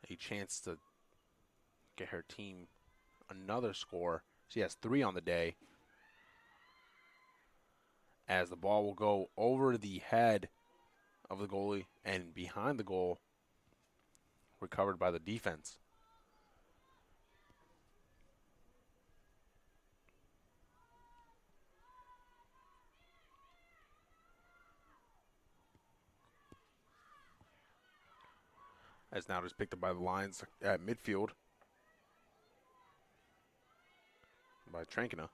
a chance to get her team another score. She has 3 on the day, as the ball will go over the head of the goalie and behind the goal, recovered by the defense. As now it is picked up by the Lions at midfield by Trankina.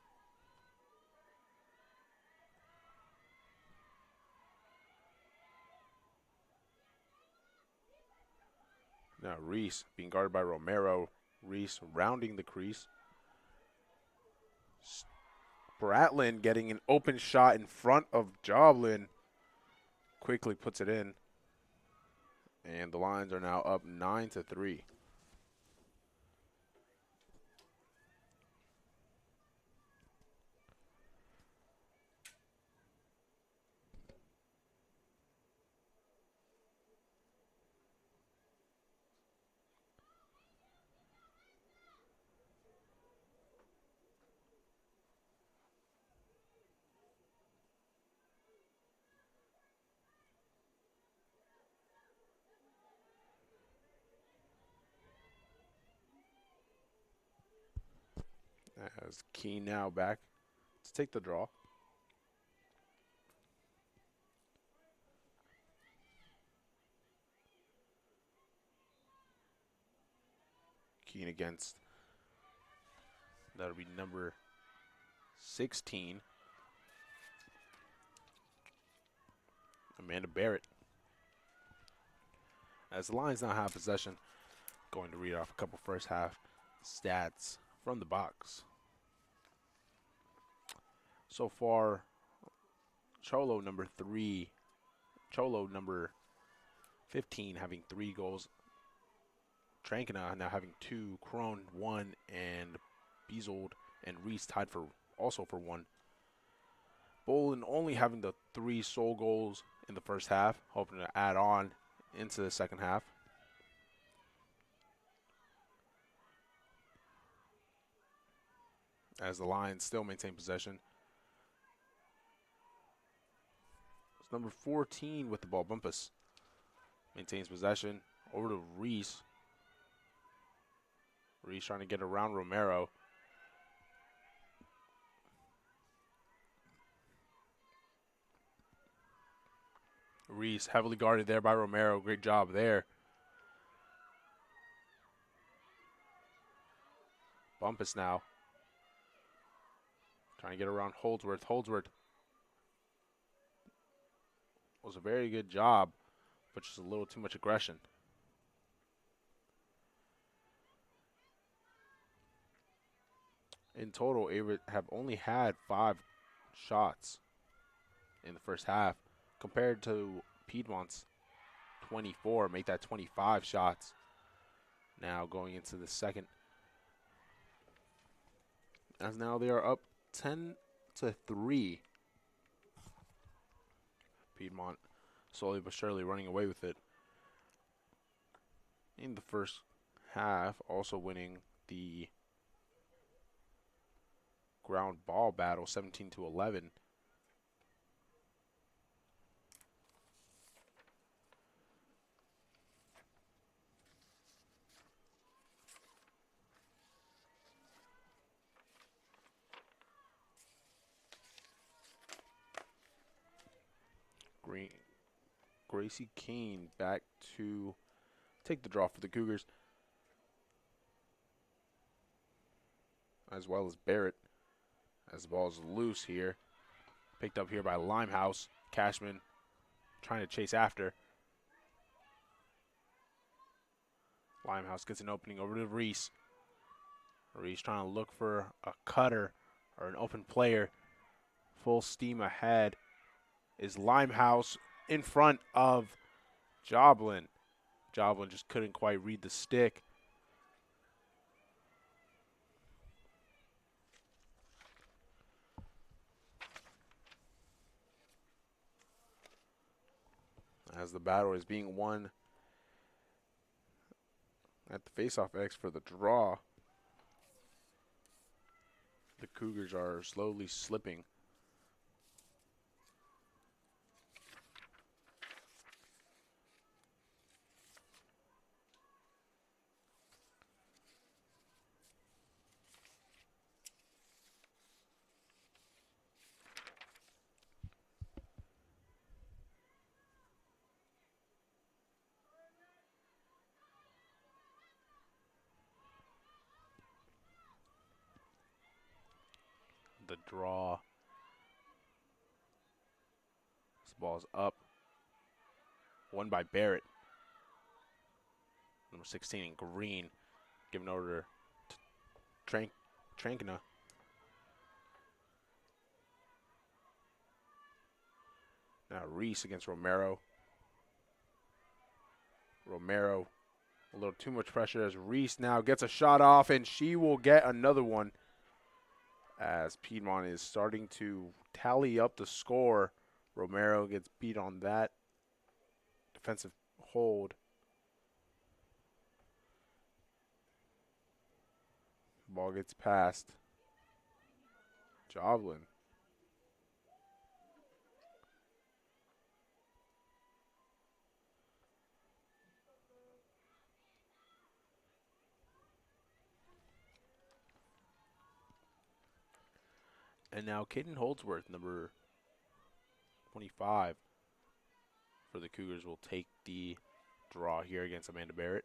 Now Reese being guarded by Romero. Reese rounding the crease. Bratlin getting an open shot in front of Joblin. Quickly puts it in. And the Lions are now up 9-3. As Keene now back to take the draw. Keene against, that'll be number 16, Amanda Barrett. As the Lions now have possession, going to read off a couple first half stats from the box. So far, Cholo number 15 having 3 goals. Trankina now having 2, Crone 1, and Beazold and Reese tied for 1. Bolin only having the 3 sole goals in the first half, hoping to add on into the second half. As the Lions still maintain possession. It's number 14 with the ball. Bumpus maintains possession. Over to Reese. Reese trying to get around Romero. Reese heavily guarded there by Romero. Great job there. Bumpus now trying to get around Holdsworth. Holdsworth was a very good job, but just a little too much aggression. In total, Averett have only had 5 shots in the first half, compared to Piedmont's 24, make that 25 shots. Now going into the second, as now they are up 10-3. Piedmont slowly but surely running away with it. In the first half, also winning the ground ball battle, 17-11. Gracie Kane back to take the draw for the Cougars, as well as Barrett, as the ball is loose here. Picked up here by Limehouse. Cashman trying to chase after. Limehouse gets an opening over to Reese. Reese trying to look for a cutter or an open player. Full steam ahead is Limehouse in front of Joblin. Joblin just couldn't quite read the stick. As the battle is being won at the faceoff X for the draw, the Cougars are slowly slipping. The draw. This ball's up. Won by Barrett. Number 16 in green. Given over to Trankina. Now Reese against Romero. Romero, a little too much pressure as Reese now gets a shot off, and she will get another one as Piedmont is starting to tally up the score. Romero gets beat on that defensive hold. Ball gets passed. Joblin. And now Caden Holdsworth, number 25, for the Cougars, will take the draw here against Amanda Barrett.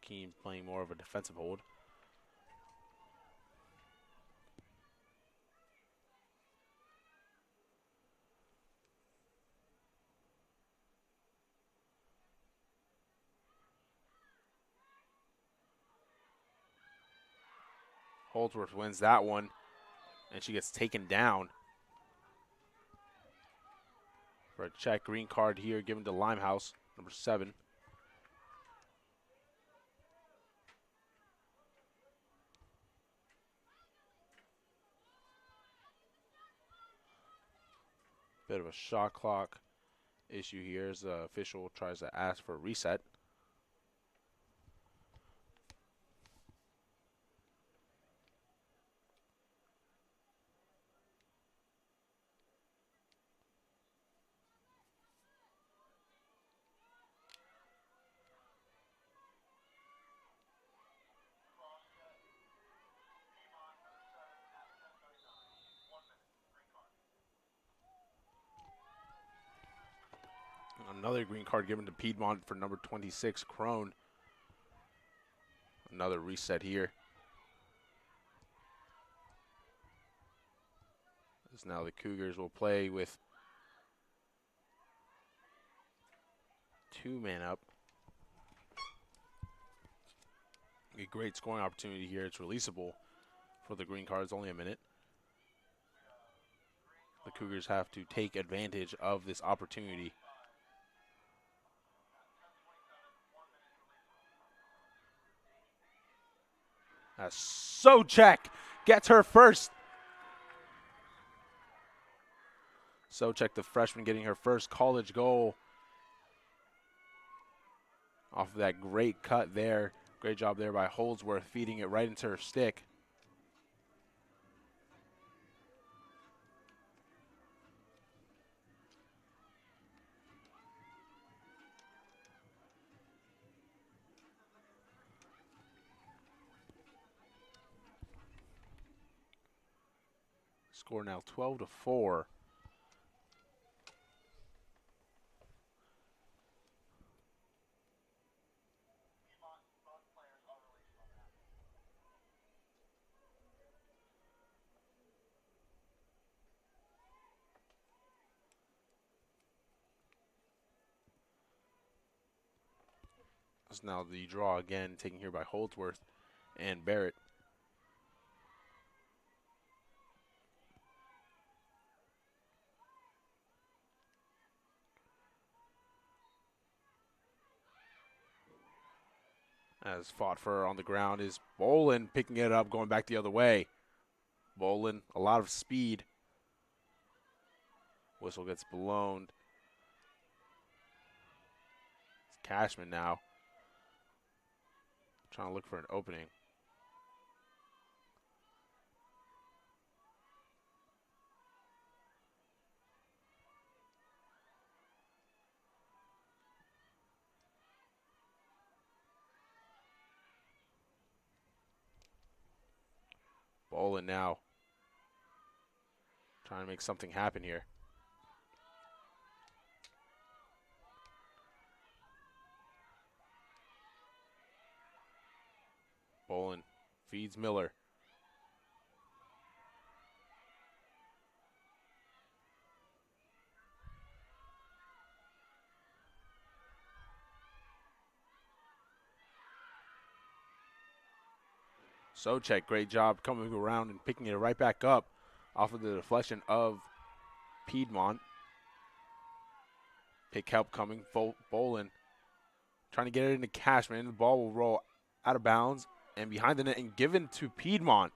Keene playing more of a defensive hold. Holdsworth wins that one, and she gets taken down for a check. Green card here given to Limehouse, number 7. Bit of a shot clock issue here as the official tries to ask for a reset. Another green card given to Piedmont for number 26, Crone. Another reset here. As now the Cougars will play with 2 men up. A great scoring opportunity here. It's releasable for the green cards, only a minute. The Cougars have to take advantage of this opportunity. As Socek gets her first. Socek, the freshman, getting her first college goal off of that great cut there. Great job there by Holdsworth, feeding it right into her stick. Score now 12-4. That's now the draw again, taken here by Holdsworth and Barrett. As fought for on the ground is Bolin picking it up, going back the other way. Bolin, a lot of speed. Whistle gets blown. It's Cashman now. Trying to look for an opening. Bolin now. Trying to make something happen here. Bolin feeds Miller. Socek, great job coming around and picking it right back up off of the deflection of Piedmont. Pick help coming. Bolin trying to get it into Cashman. The ball will roll out of bounds and behind the net and given to Piedmont.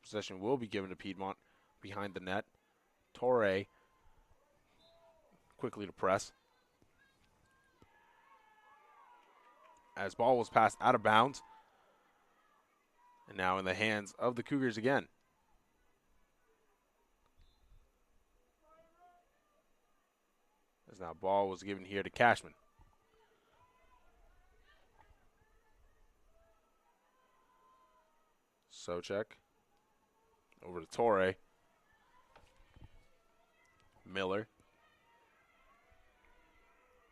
Possession will be given to Piedmont behind the net. Torre quickly to press. As ball was passed out of bounds. And now in the hands of the Cougars again. As now ball was given here to Cashman. Socek. Over to Torre. Miller.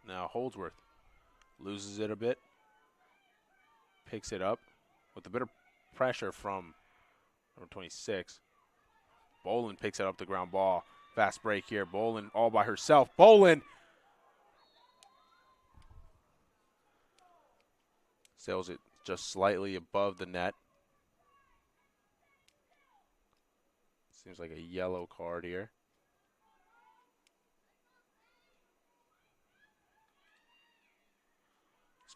Now Holdsworth loses it a bit. Picks it up with a bit of pressure from number 26. Bolin picks it up the ground ball. Fast break here. Bolin all by herself. Bolin sails it just slightly above the net. Seems like a yellow card here.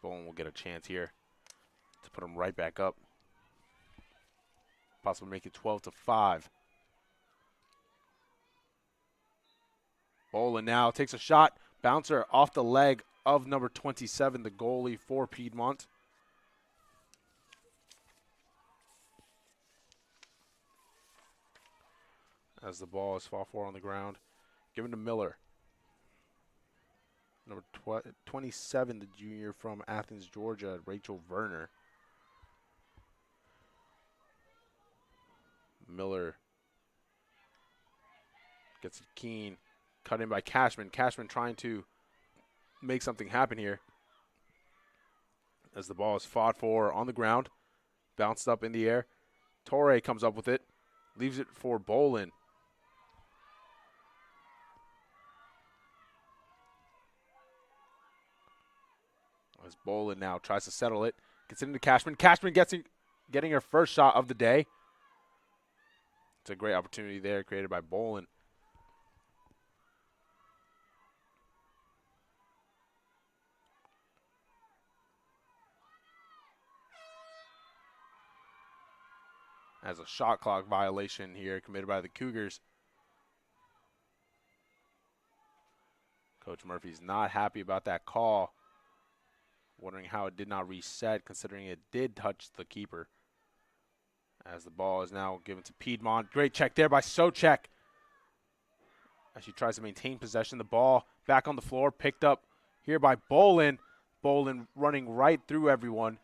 Bolin will get a chance here to put him right back up. Possibly make it 12-5. Bolin now takes a shot. Bouncer off the leg of number 27, the goalie for Piedmont. As the ball is fought for on the ground. Given to Miller. Number 27, the junior from Athens, Georgia, Rachel Werner. Miller gets it keen. Cut in by Cashman. Cashman trying to make something happen here. As the ball is fought for on the ground. Bounced up in the air. Torre comes up with it. Leaves it for Bolin. As Bolin now tries to settle it. Gets it into Cashman. Cashman getting her first shot of the day. It's a great opportunity there created by Bolin. As a shot clock violation here committed by the Cougars. Coach Murphy's not happy about that call. Wondering how it did not reset, considering it did touch the keeper. As the ball is now given to Piedmont. Great check there by Socek. As she tries to maintain possession, the ball back on the floor, picked up here by Bolin. Bolin running right through everyone.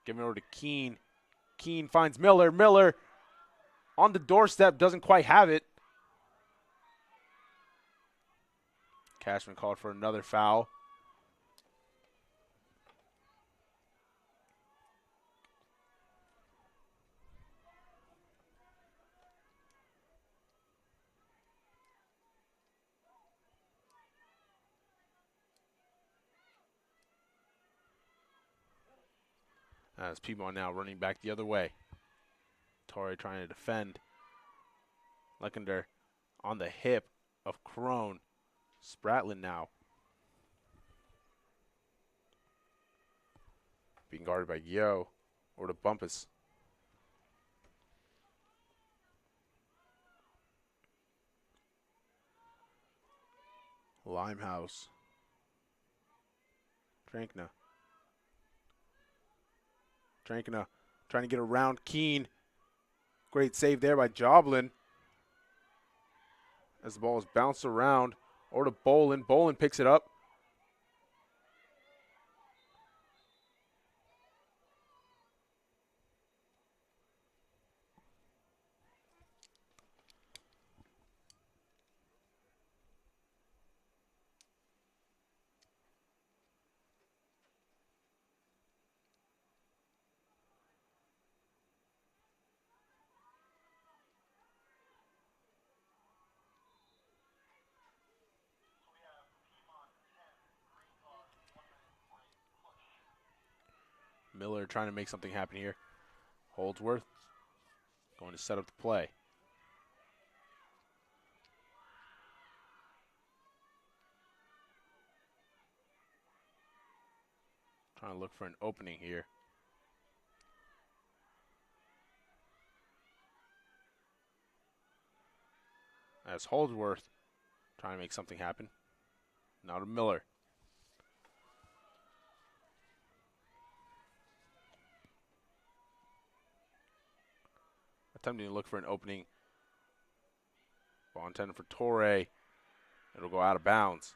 Giving it over to Keene. Keene finds Miller. Miller on the doorstep, doesn't quite have it. Cashman called for another foul. As Piedmont now running back the other way. Torrey trying to defend. Leckender on the hip of Crone. Spratlin now. Being guarded by Yo or to Bumpus. Limehouse. Trankna. Trankna trying to get around Keene. Great save there by Joblin. As the ball is bounced around. Over to Bolin. Bolin picks it up. Miller trying to make something happen here. Holdsworth going to set up the play. Trying to look for an opening here. As Holdsworth trying to make something happen. Now to Miller. Attempting to look for an opening. Ball intended for Torre. It'll go out of bounds.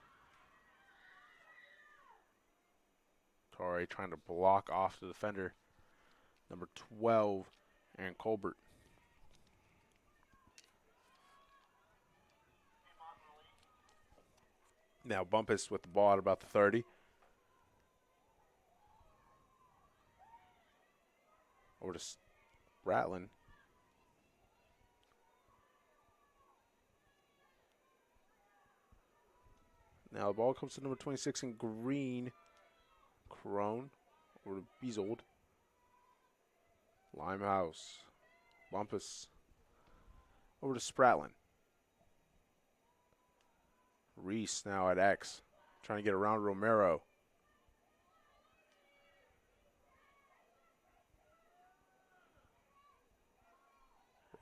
Torre trying to block off the defender. Number 12, Aaron Colbert. Now Bumpus with the ball at about the 30. Over to Ratlin. Now the ball comes to number 26 in green. Crone. Over to Beazold. Limehouse. Bumpus. Over to Spratlin. Reese now at X. Trying to get around Romero.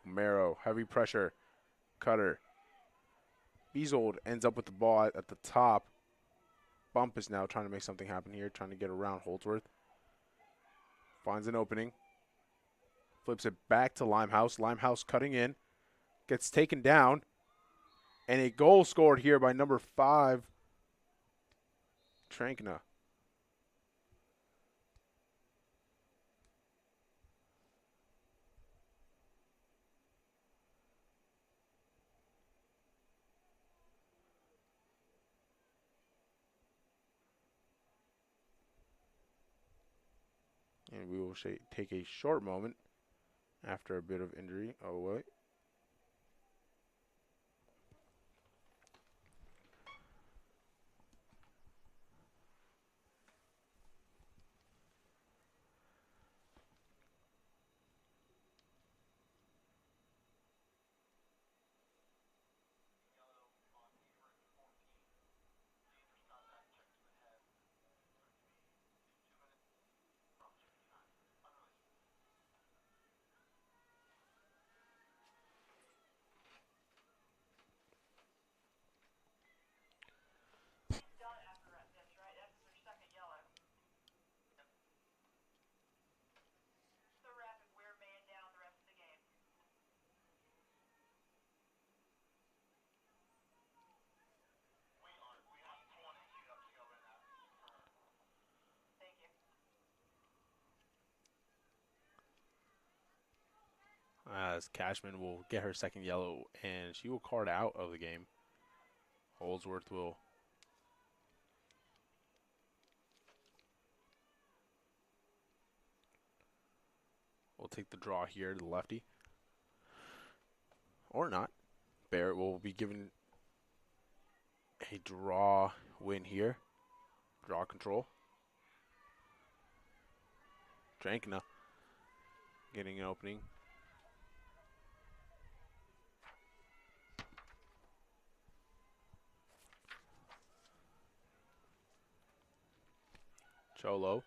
Romero, heavy pressure. Cutter. Beazold ends up with the ball at the top. Bumpus now trying to make something happen here, trying to get around Holdsworth. Finds an opening. Flips it back to Limehouse. Limehouse cutting in. Gets taken down. And a goal scored here by number 5, Trankna. And we will take a short moment after a bit of injury. Oh, wait. as Cashman will get her second yellow, and she will card out of the game. Holdsworth will take the draw here to the lefty. Or not. Barrett will be given a draw win here. Draw control. Drankna getting an opening. Cholo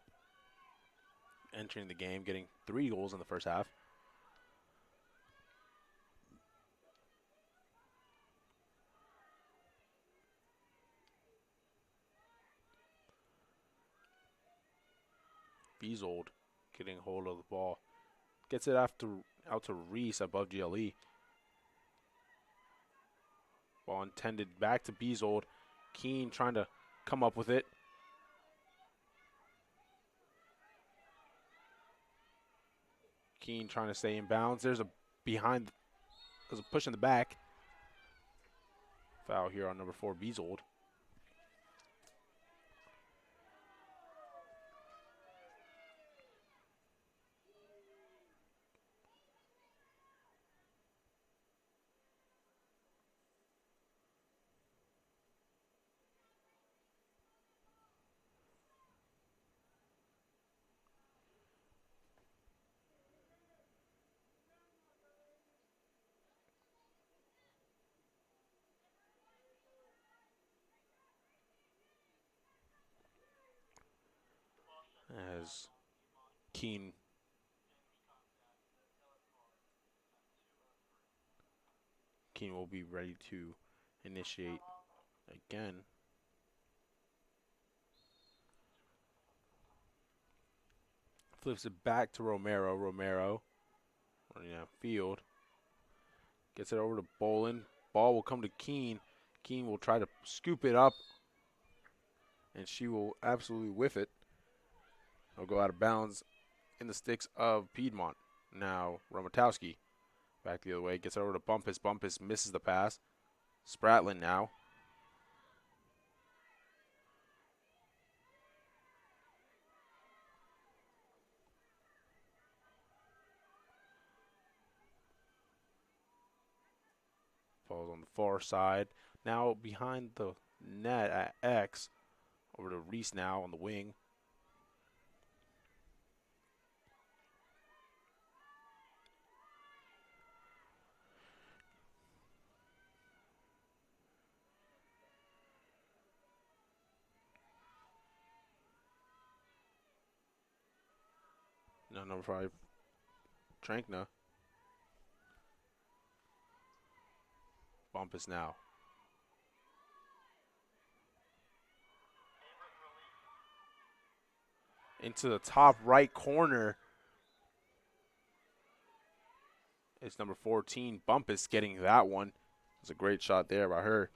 entering the game, getting 3 goals in the first half. Beazold getting hold of the ball. Gets it out to Reese above GLE. Ball intended back to Beazold. Keene trying to come up with it. Keene trying to stay in bounds. There's a push in the back. Foul here on number 4, Beazold. As Keene will be ready to initiate again. Flips it back to Romero. Romero running out field. Gets it over to Bolin. Ball will come to Keene. Keene will try to scoop it up, and she will absolutely whiff it. It'll go out of bounds in the sticks of Piedmont. Now Romatowski back the other way. Gets it over to Bumpus. Bumpus misses the pass. Spratlin now. Falls on the far side. Now behind the net at X. Over to Reese now on the wing. Now number 5, Trankna. Bumpus now. Into the top right corner. It's number 14, Bumpus, getting that one. It's a great shot there by her.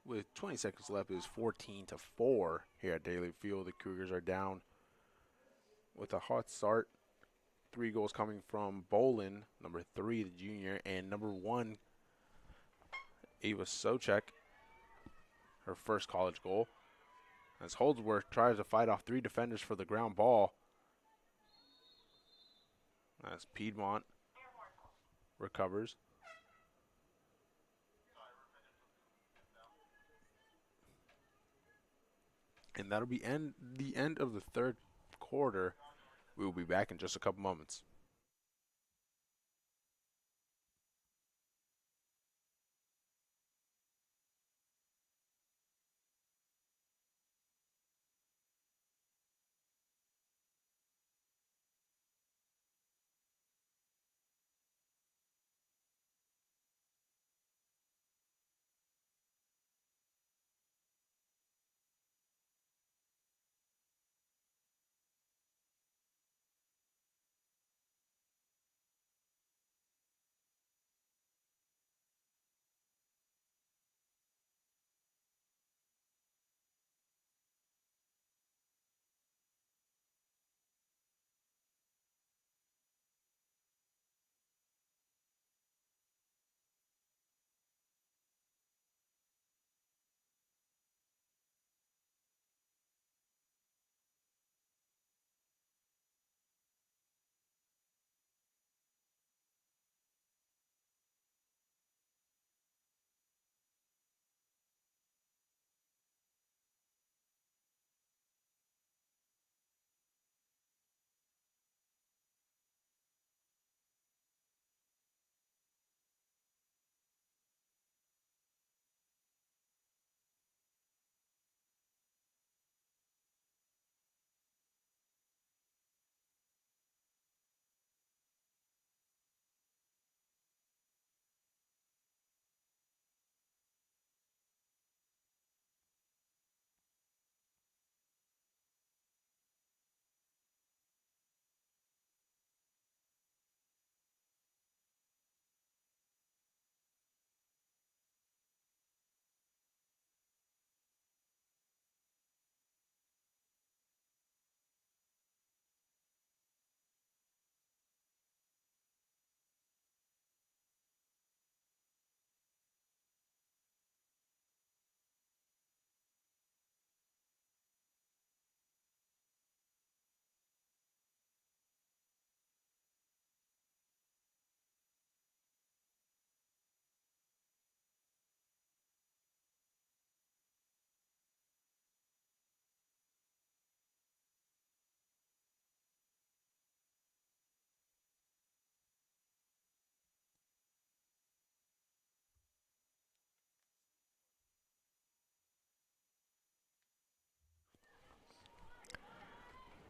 With 20 seconds left, it is 14-4 here at Daly Field. The Cougars are down with a hot start. 3 goals coming from Bolin, number 3, the junior, and number 1, Ava Socek, her first college goal. As Holdsworth tries to fight off 3 defenders for the ground ball. As Piedmont recovers. And that'll be the end of the third quarter. We will be back in just a couple moments.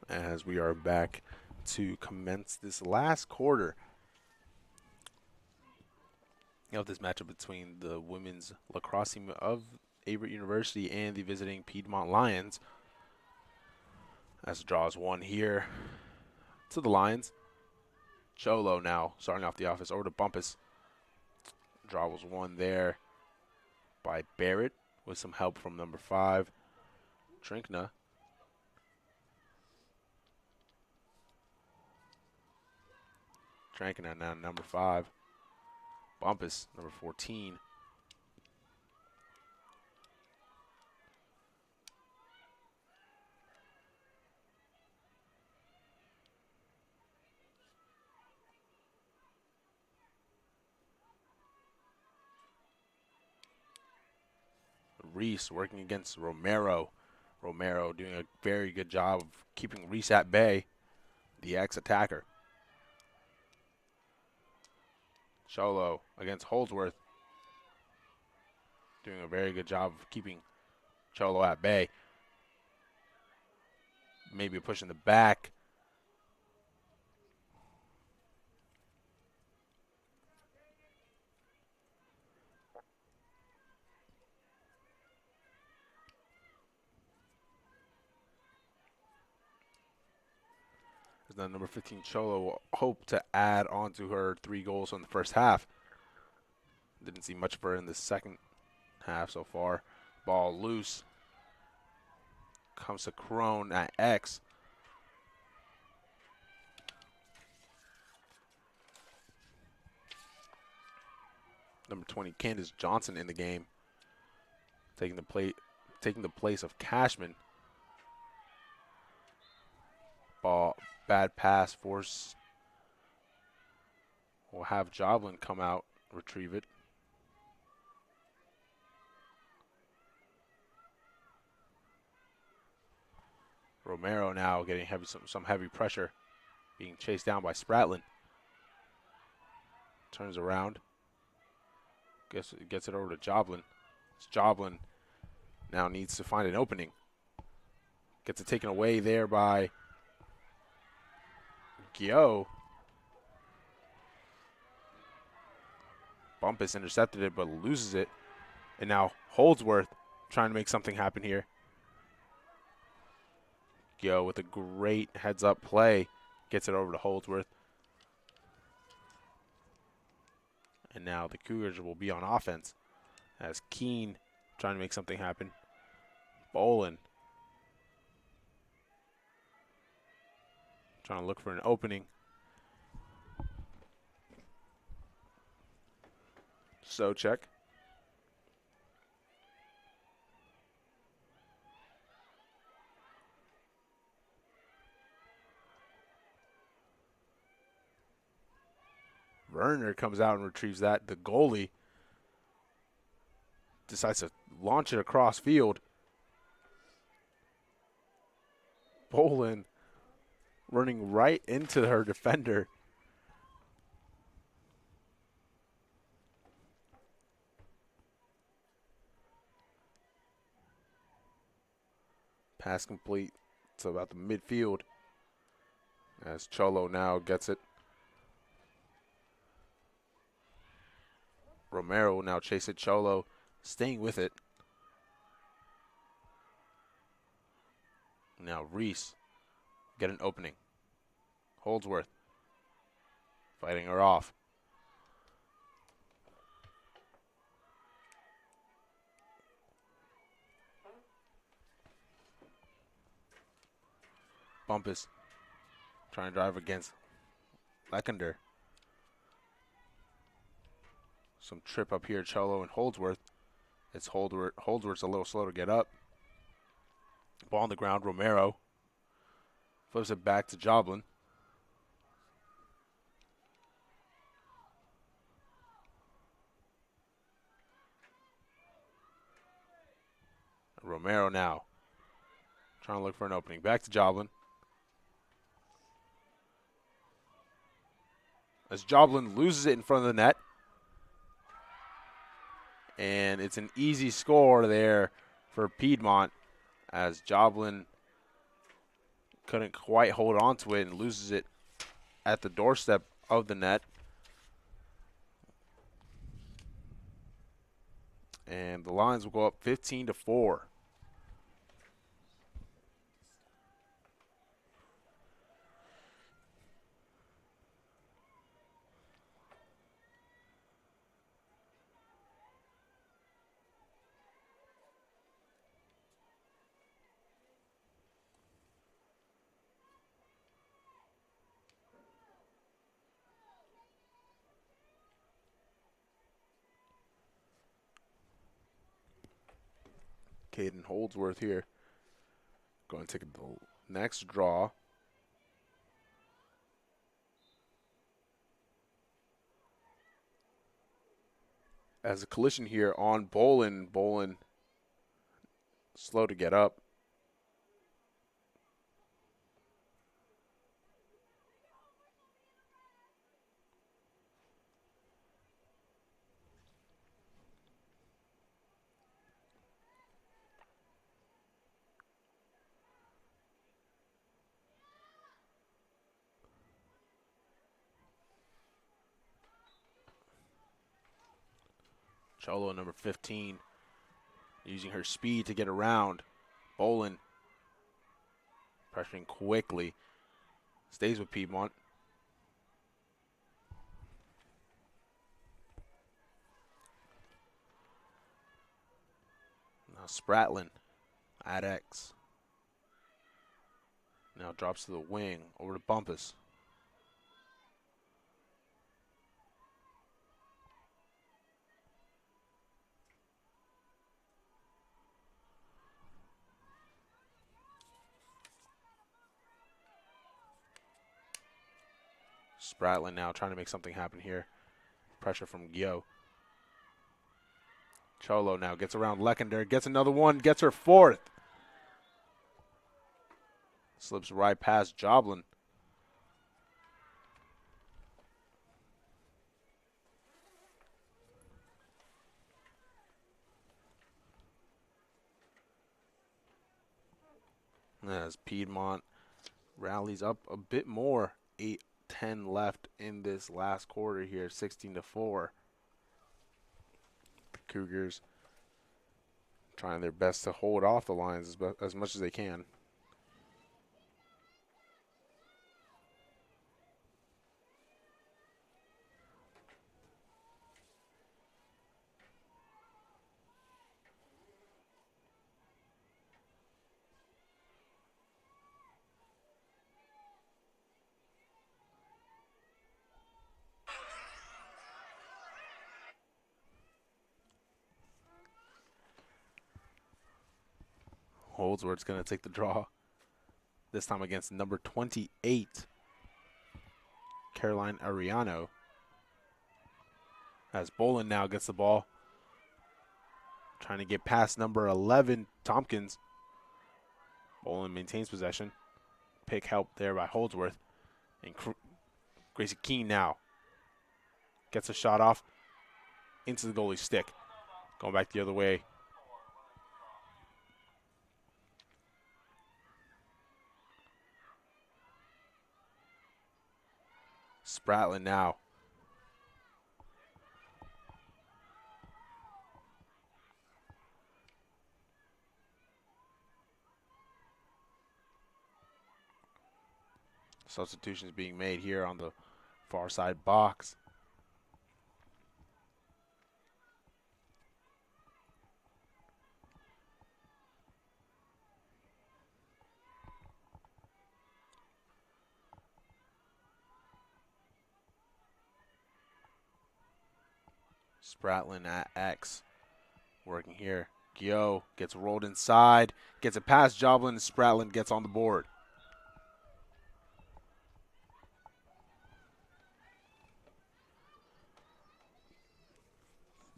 as we are back to commence this last quarter of this matchup between the women's lacrosse team of Averett University and the visiting Piedmont Lions. As draws one here to the Lions. Cholo now starting off the offense over to Bumpus. Draw was one there by Barrett with some help from number 5, Trinkna. Trinkna now number 5. Bumpus, number 14. Reese working against Romero. Romero doing a very good job of keeping Reese at bay, the ex-attacker. Cholo against Holdsworth. Doing a very good job of keeping Cholo at bay. Maybe pushing the back. Now number 15 Cholo will hope to add on to her 3 goals from the first half. Didn't see much of her in the second half so far. Ball loose. Comes to Crone at X. Number 20 Candace Johnson in the game. Taking the place of Cashman. Ball. Bad pass force. We'll have Joblin come out, retrieve it. Romero now getting some heavy pressure, being chased down by Spratlin. Turns around. Gets it over to Joblin. Joblin now needs to find an opening. Gets it taken away there by Gio. Bumpus intercepted it but loses it. And now Holdsworth trying to make something happen here. Gio with a great heads-up play. Gets it over to Holdsworth. And now the Cougars will be on offense as Keene trying to make something happen. Bolin trying to look for an opening. So check. Werner comes out and retrieves that. The goalie decides to launch it across field. Bolin running right into her defender. Pass complete to about the midfield as Cholo now gets it. Romero will now chase it. Cholo staying with it. Now Reese get an opening. Holdsworth fighting her off. Bumpus trying to drive against Leckender. Some trip up here, Cholo and Holdsworth. It's Holdsworth's a little slow to get up. Ball on the ground, Romero flips it back to Joblin. Romero now trying to look for an opening. Back to Joblin. As Joblin loses it in front of the net. And it's an easy score there for Piedmont as Joblin couldn't quite hold on to it and loses it at the doorstep of the net. And the Lions will go up 15-4. Caden Holdsworth here. Going to take the next draw. As a collision here on Bolin. Bolin slow to get up. Cholo, number 15, using her speed to get around. Bolin pressuring quickly. Stays with Piedmont. Now Spratlin at X. Now drops to the wing, over to Bumpus. Spratlin now trying to make something happen here. Pressure from Gio. Cholo now gets around Leckender, gets another one, gets her fourth. Slips right past Joblin. As Piedmont rallies up a bit more. 8-10 left in this last quarter here, 16-4. The Cougars trying their best to hold off the Lions as much as they can. Holdsworth's going to take the draw. This time against number 28, Caroline Ariano. As Bolin now gets the ball. Trying to get past number 11, Tompkins. Bolin maintains possession. Pick help there by Holdsworth. And Gracie Keene now gets a shot off into the goalie's stick. Going back the other way. Spratlin now. Substitutions being made here on the far side box. Spratlin at X. Working here. Gio gets rolled inside. Gets it past Joblin, and Spratlin gets on the board.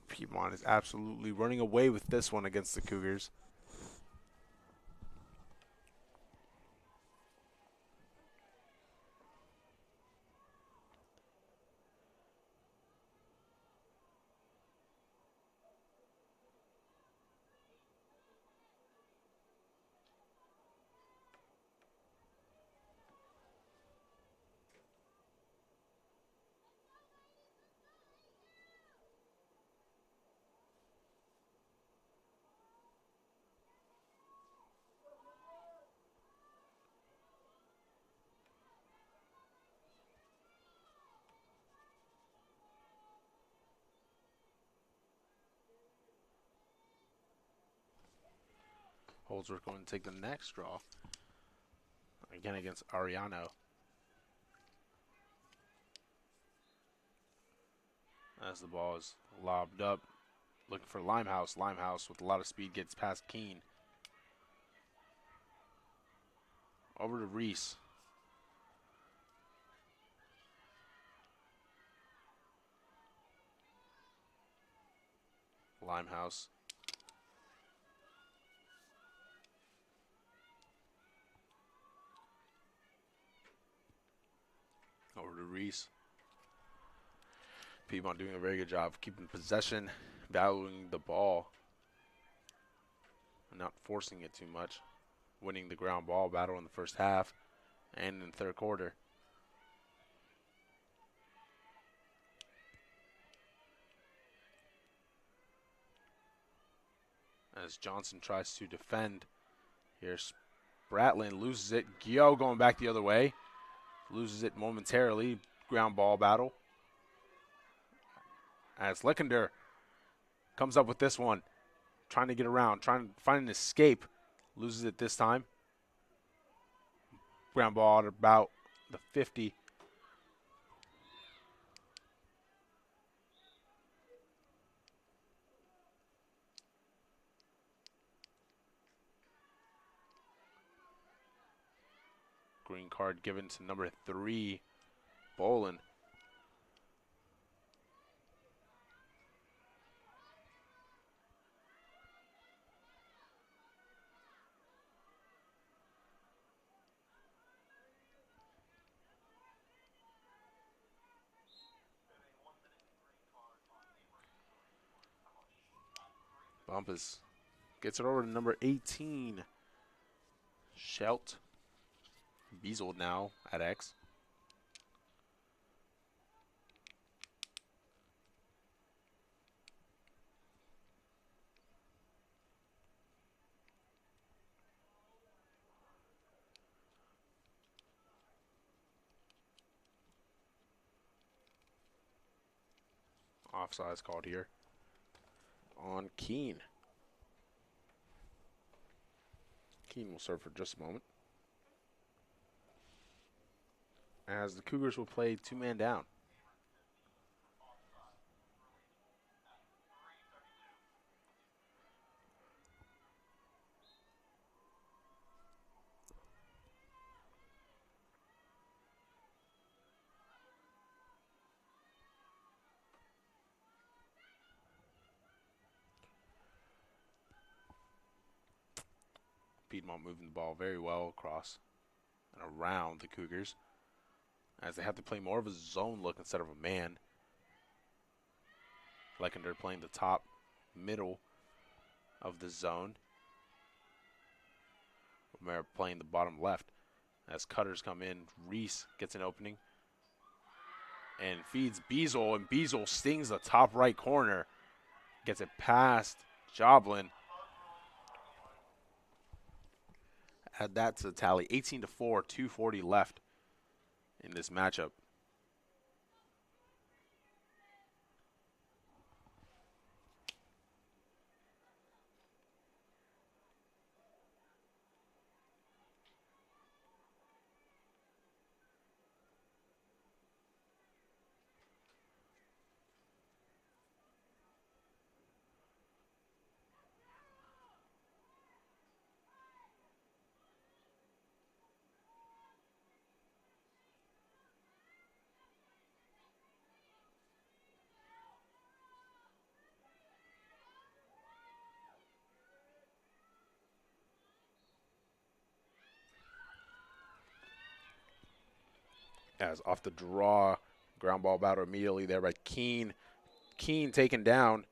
Piedmont is absolutely running away with this one against the Cougars. Holdsworth going to take the next draw. Again against Ariano. As the ball is lobbed up. Looking for Limehouse. Limehouse with a lot of speed gets past Keene. Over to Reese. Limehouse. Over to Reese. Piedmont doing a very good job of keeping possession, valuing the ball, and not forcing it too much. Winning the ground ball battle in the first half and in the third quarter. As Johnson tries to defend. Here's Bratland, loses it. Gio going back the other way. Loses it momentarily. Ground ball battle. As Lickender comes up with this one. Trying to get around, trying to find an escape. Loses it this time. Ground ball at about the 50. Green card given to number 3, Bolin. Bumpus gets it over to number 18, Schelt. Beasled now at X. Offsides called here on Keene. Keene will serve for just a moment. As the Cougars will play 2-man down. Piedmont moving the ball very well across and around the Cougars, as they have to play more of a zone look instead of a man. Leckender playing the top middle of the zone. Romero playing the bottom left. As cutters come in, Reese gets an opening and feeds Beazle, and Beazle stings the top right corner. Gets it past Joblin. Add that to the tally. 18-4, 2:40 left in this matchup. As off the draw, ground ball battle immediately there by Keene. Keene taken down.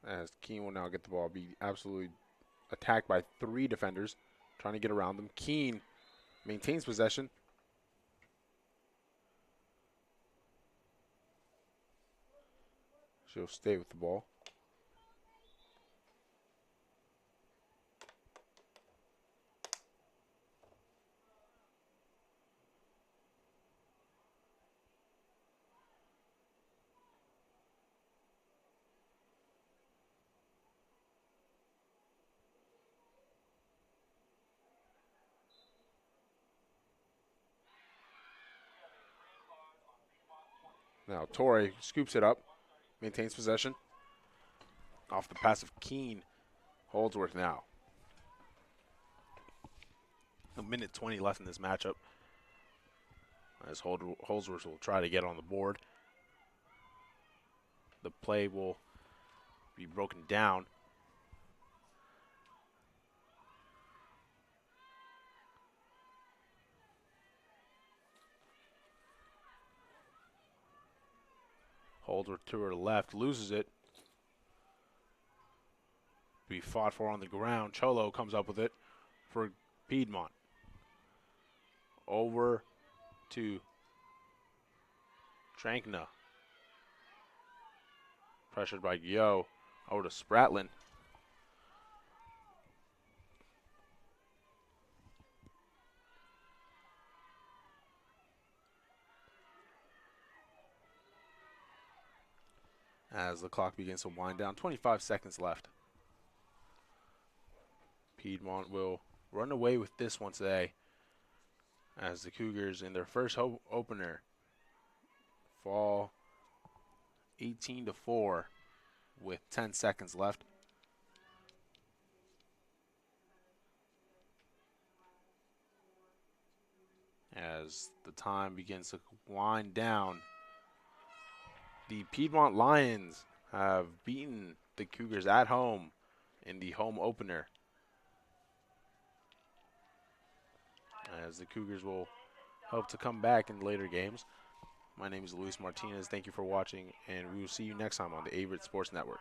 as Keene will now get the ball, be absolutely attacked by 3 defenders trying to get around them. Keene maintains possession. She'll stay with the ball. Now Torrey scoops it up, maintains possession. Off the pass of Keene. Holdsworth now. 1:20 left in this matchup. As Holdsworth will try to get on the board. The play will be broken down. Holdsworth to her left, loses it. Be fought for on the ground. Cholo comes up with it for Piedmont. Over to Trankna. Pressured by Yo. Over to Spratlin. As the clock begins to wind down, 25 seconds left. Piedmont will run away with this one today as the Cougars in their first opener fall 18-4 with 10 seconds left. As the time begins to wind down, the Piedmont Lions have beaten the Cougars at home in the home opener. As the Cougars will hope to come back in later games. My name is Luis Martinez. Thank you for watching, and we will see you next time on the Averett Sports Network.